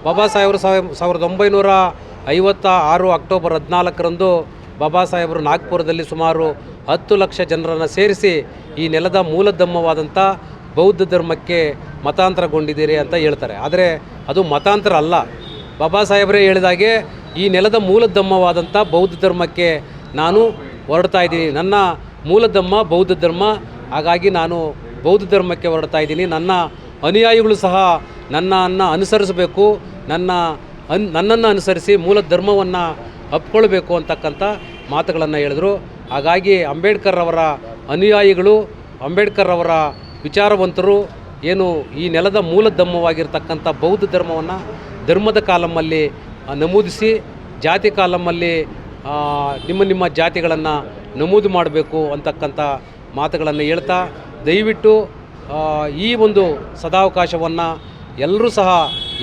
ಬಾಬಾ ಸಾಹೇಬರು 1956 ಅಕ್ಟೋಬರ್ 14ರಂದು ಬಾಬಾ ಸಾಹೇಬರು ನಾಗ್ಪುರದಲ್ಲಿ ಸುಮಾರು 10 ಲಕ್ಷ ಜನರನ್ನು ಸೇರಿಸಿ ಈ ನೆಲದ ಮೂಲ ಧರ್ಮವಾದಂಥ ಬೌದ್ಧ ಧರ್ಮಕ್ಕೆ ಮತಾಂತರಗೊಂಡಿದ್ದೀರಿ ಅಂತ ಹೇಳ್ತಾರೆ. ಆದರೆ ಅದು ಮತಾಂತರ ಅಲ್ಲ. ಬಾಬಾ ಸಾಹೇಬರೇ ಹೇಳಿದಾಗೆ ಈ ನೆಲದ ಮೂಲ ಧರ್ಮವಾದಂಥ ಬೌದ್ಧ ಧರ್ಮಕ್ಕೆ ನಾನು ಹೊರಡ್ತಾ ಇದ್ದೀನಿ. ನನ್ನ ಮೂಲ ಧರ್ಮ ಬೌದ್ಧ ಧರ್ಮ, ಹಾಗಾಗಿ ನಾನು ಬೌದ್ಧ ಧರ್ಮಕ್ಕೆ ಹೊರಡ್ತಾ ಇದ್ದೀನಿ. ನನ್ನ ಅನುಯಾಯಿಗಳು ಸಹ ನನ್ನನ್ನು ಅನುಸರಿಸಬೇಕು, ನನ್ನನ್ನು ಅನುಸರಿಸಿ ಮೂಲ ಧರ್ಮವನ್ನು ಅಪ್ಕೊಳ್ಬೇಕು ಅಂತಕ್ಕಂಥ ಮಾತುಗಳನ್ನು ಹೇಳಿದ್ರು. ಹಾಗಾಗಿ ಅಂಬೇಡ್ಕರ್ ಅವರ ಅನುಯಾಯಿಗಳು, ಅಂಬೇಡ್ಕರ್ ಅವರ ವಿಚಾರವಂತರು ಏನು ಈ ನೆಲದ ಮೂಲ ಧರ್ಮವಾಗಿರ್ತಕ್ಕಂಥ ಬೌದ್ಧ ಧರ್ಮವನ್ನು ಧರ್ಮದ ಕಾಲಮಲ್ಲಿ ನಮೂದಿಸಿ ಜಾತಿ ಕಾಲಮಲ್ಲಿ ನಿಮ್ಮ ಜಾತಿಗಳನ್ನು ನಮೂದು ಮಾಡಬೇಕು ಅಂತಕ್ಕಂಥ ಮಾತುಗಳನ್ನು ಹೇಳ್ತಾ ದಯವಿಟ್ಟು ಈ ಒಂದು ಸದಾವಕಾಶವನ್ನು ಎಲ್ಲರೂ ಸಹ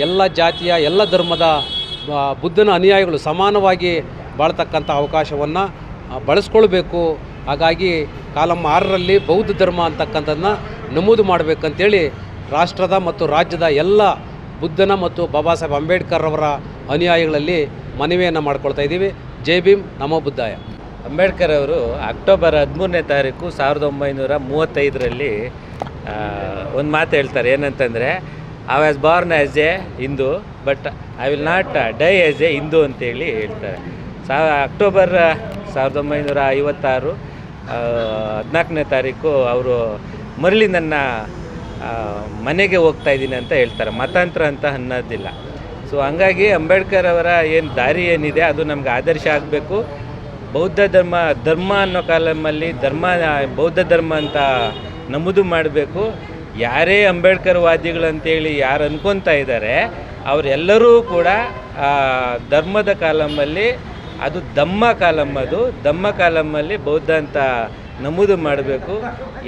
ಎಲ್ಲ ಜಾತಿಯ ಎಲ್ಲ ಧರ್ಮದ ಬುದ್ಧನ ಅನುಯಾಯಿಗಳು ಸಮಾನವಾಗಿ ಬಾಳ್ತಕ್ಕಂಥ ಅವಕಾಶವನ್ನು ಬಳಸ್ಕೊಳ್ಬೇಕು. ಹಾಗಾಗಿ ಕಾಲಮ್ 6ರಲ್ಲಿ ಬೌದ್ಧ ಧರ್ಮ ಅಂತಕ್ಕಂಥದ್ದನ್ನ ನಮೂದು ಮಾಡಬೇಕಂತೇಳಿ ರಾಷ್ಟ್ರದ ಮತ್ತು ರಾಜ್ಯದ ಎಲ್ಲ ಬುದ್ಧನ ಮತ್ತು ಬಾಬಾ ಸಾಹೇಬ್ ಅಂಬೇಡ್ಕರ್ ಅವರ ಅನುಯಾಯಿಗಳಲ್ಲಿ ಮನವಿಯನ್ನು ಮಾಡ್ಕೊಳ್ತಾ ಇದ್ದೀವಿ. ಜೈ ಭೀಮ್, ನಮೋ ಬುದ್ಧಾಯ. ಅಂಬೇಡ್ಕರ್ ಅವರು ಅಕ್ಟೋಬರ್ 13ನೇ ತಾರೀಕು 1935ರಲ್ಲಿ ಒಂದು ಮಾತು ಹೇಳ್ತಾರೆ, ಏನಂತಂದರೆ I was Born as A Hindu but I will not dye as A Hindu ಅಂತೇಳಿ ಹೇಳ್ತಾರೆ. ಅಕ್ಟೋಬರ್ 1956 14ನೇ ತಾರೀಕು ಅವರು ಮರಳಿ ನನ್ನ ಮನೆಗೆ ಹೋಗ್ತಾ ಇದ್ದೀನಿ ಅಂತ ಹೇಳ್ತಾರೆ. ಮತಾಂತರ ಅಂತ ಅನ್ನೋದಿಲ್ಲ. ಸೊ ಹಂಗಾಗಿ ಅಂಬೇಡ್ಕರ್ ಅವರ ಏನು ದಾರಿ ಏನಿದೆ ಅದು ನಮ್ಗೆ ಆದರ್ಶ ಆಗಬೇಕು. ಬೌದ್ಧ ಧರ್ಮ ಅನ್ನೋ ಕಾಲಮಲ್ಲಿ ಬೌದ್ಧ ಧರ್ಮ ಅಂತ ನಮೂದು ಮಾಡಬೇಕು. ಯಾರೇ ಅಂಬೇಡ್ಕರ್ ವಾದಿಗಳಂತೇಳಿ ಯಾರು ಅನ್ಕೊತಾ ಇದ್ದಾರೆ ಅವರೆಲ್ಲರೂ ಕೂಡ ಧರ್ಮದ ಕಾಲಮಲ್ಲಿ ಅದು ದಮ್ಮ ಕಾಲಮಲ್ಲಿ ಬೌದ್ಧ ಅಂತ ನಮೂದು ಮಾಡಬೇಕು.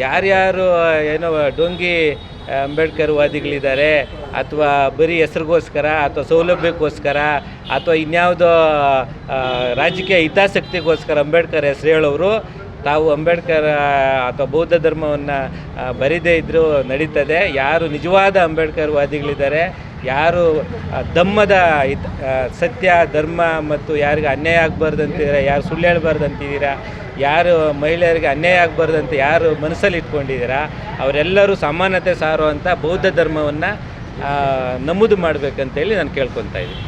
ಯಾರ್ಯಾರು ಏನೋ ಡೊಂಗಿ ಅಂಬೇಡ್ಕರ್ ವಾದಿಗಳಿದ್ದಾರೆ ಅಥವಾ ಬರೀ ಹೆಸರಿಗೋಸ್ಕರ ಅಥವಾ ಸೌಲಭ್ಯಕ್ಕೋಸ್ಕರ ಅಥವಾ ಇನ್ಯಾವುದೋ ರಾಜಕೀಯ ಹಿತಾಸಕ್ತಿಗೋಸ್ಕರ ಅಂಬೇಡ್ಕರ್ ಹೆಸರು ಹೇಳೋರು ತಾವು ಅಂಬೇಡ್ಕರ್ ಅಥವಾ ಬೌದ್ಧ ಧರ್ಮವನ್ನು ಬರೀದೇ ಇದ್ದರೂ ನಡೀತದೆ. ಯಾರು ನಿಜವಾದ ಅಂಬೇಡ್ಕರ್ ವಾದಿಗಳಿದ್ದಾರೆ, ಯಾರು ಧಮ್ಮದ ಸತ್ಯ ಧರ್ಮ ಮತ್ತು ಯಾರಿಗೆ ಅನ್ಯಾಯ ಆಗಬಾರ್ದಂತಿದ್ದೀರಾ, ಯಾರು ಸುಳ್ಳು ಹೇಳ್ಬಾರ್ದಂತಿದ್ದೀರಾ, ಯಾರು ಮಹಿಳೆಯರಿಗೆ ಅನ್ಯಾಯ ಆಗಬಾರ್ದಂತ ಯಾರು ಮನಸ್ಸಲ್ಲಿ ಇಟ್ಕೊಂಡಿದ್ದೀರಾ ಅವರೆಲ್ಲರೂ ಸಮಾನತೆ ಸಾರುವಂಥ ಬೌದ್ಧ ಧರ್ಮವನ್ನು ನಮೂದು ಮಾಡಬೇಕಂತೇಳಿ ನಾನು ಕೇಳ್ಕೊತಾ ಇದ್ದೀನಿ.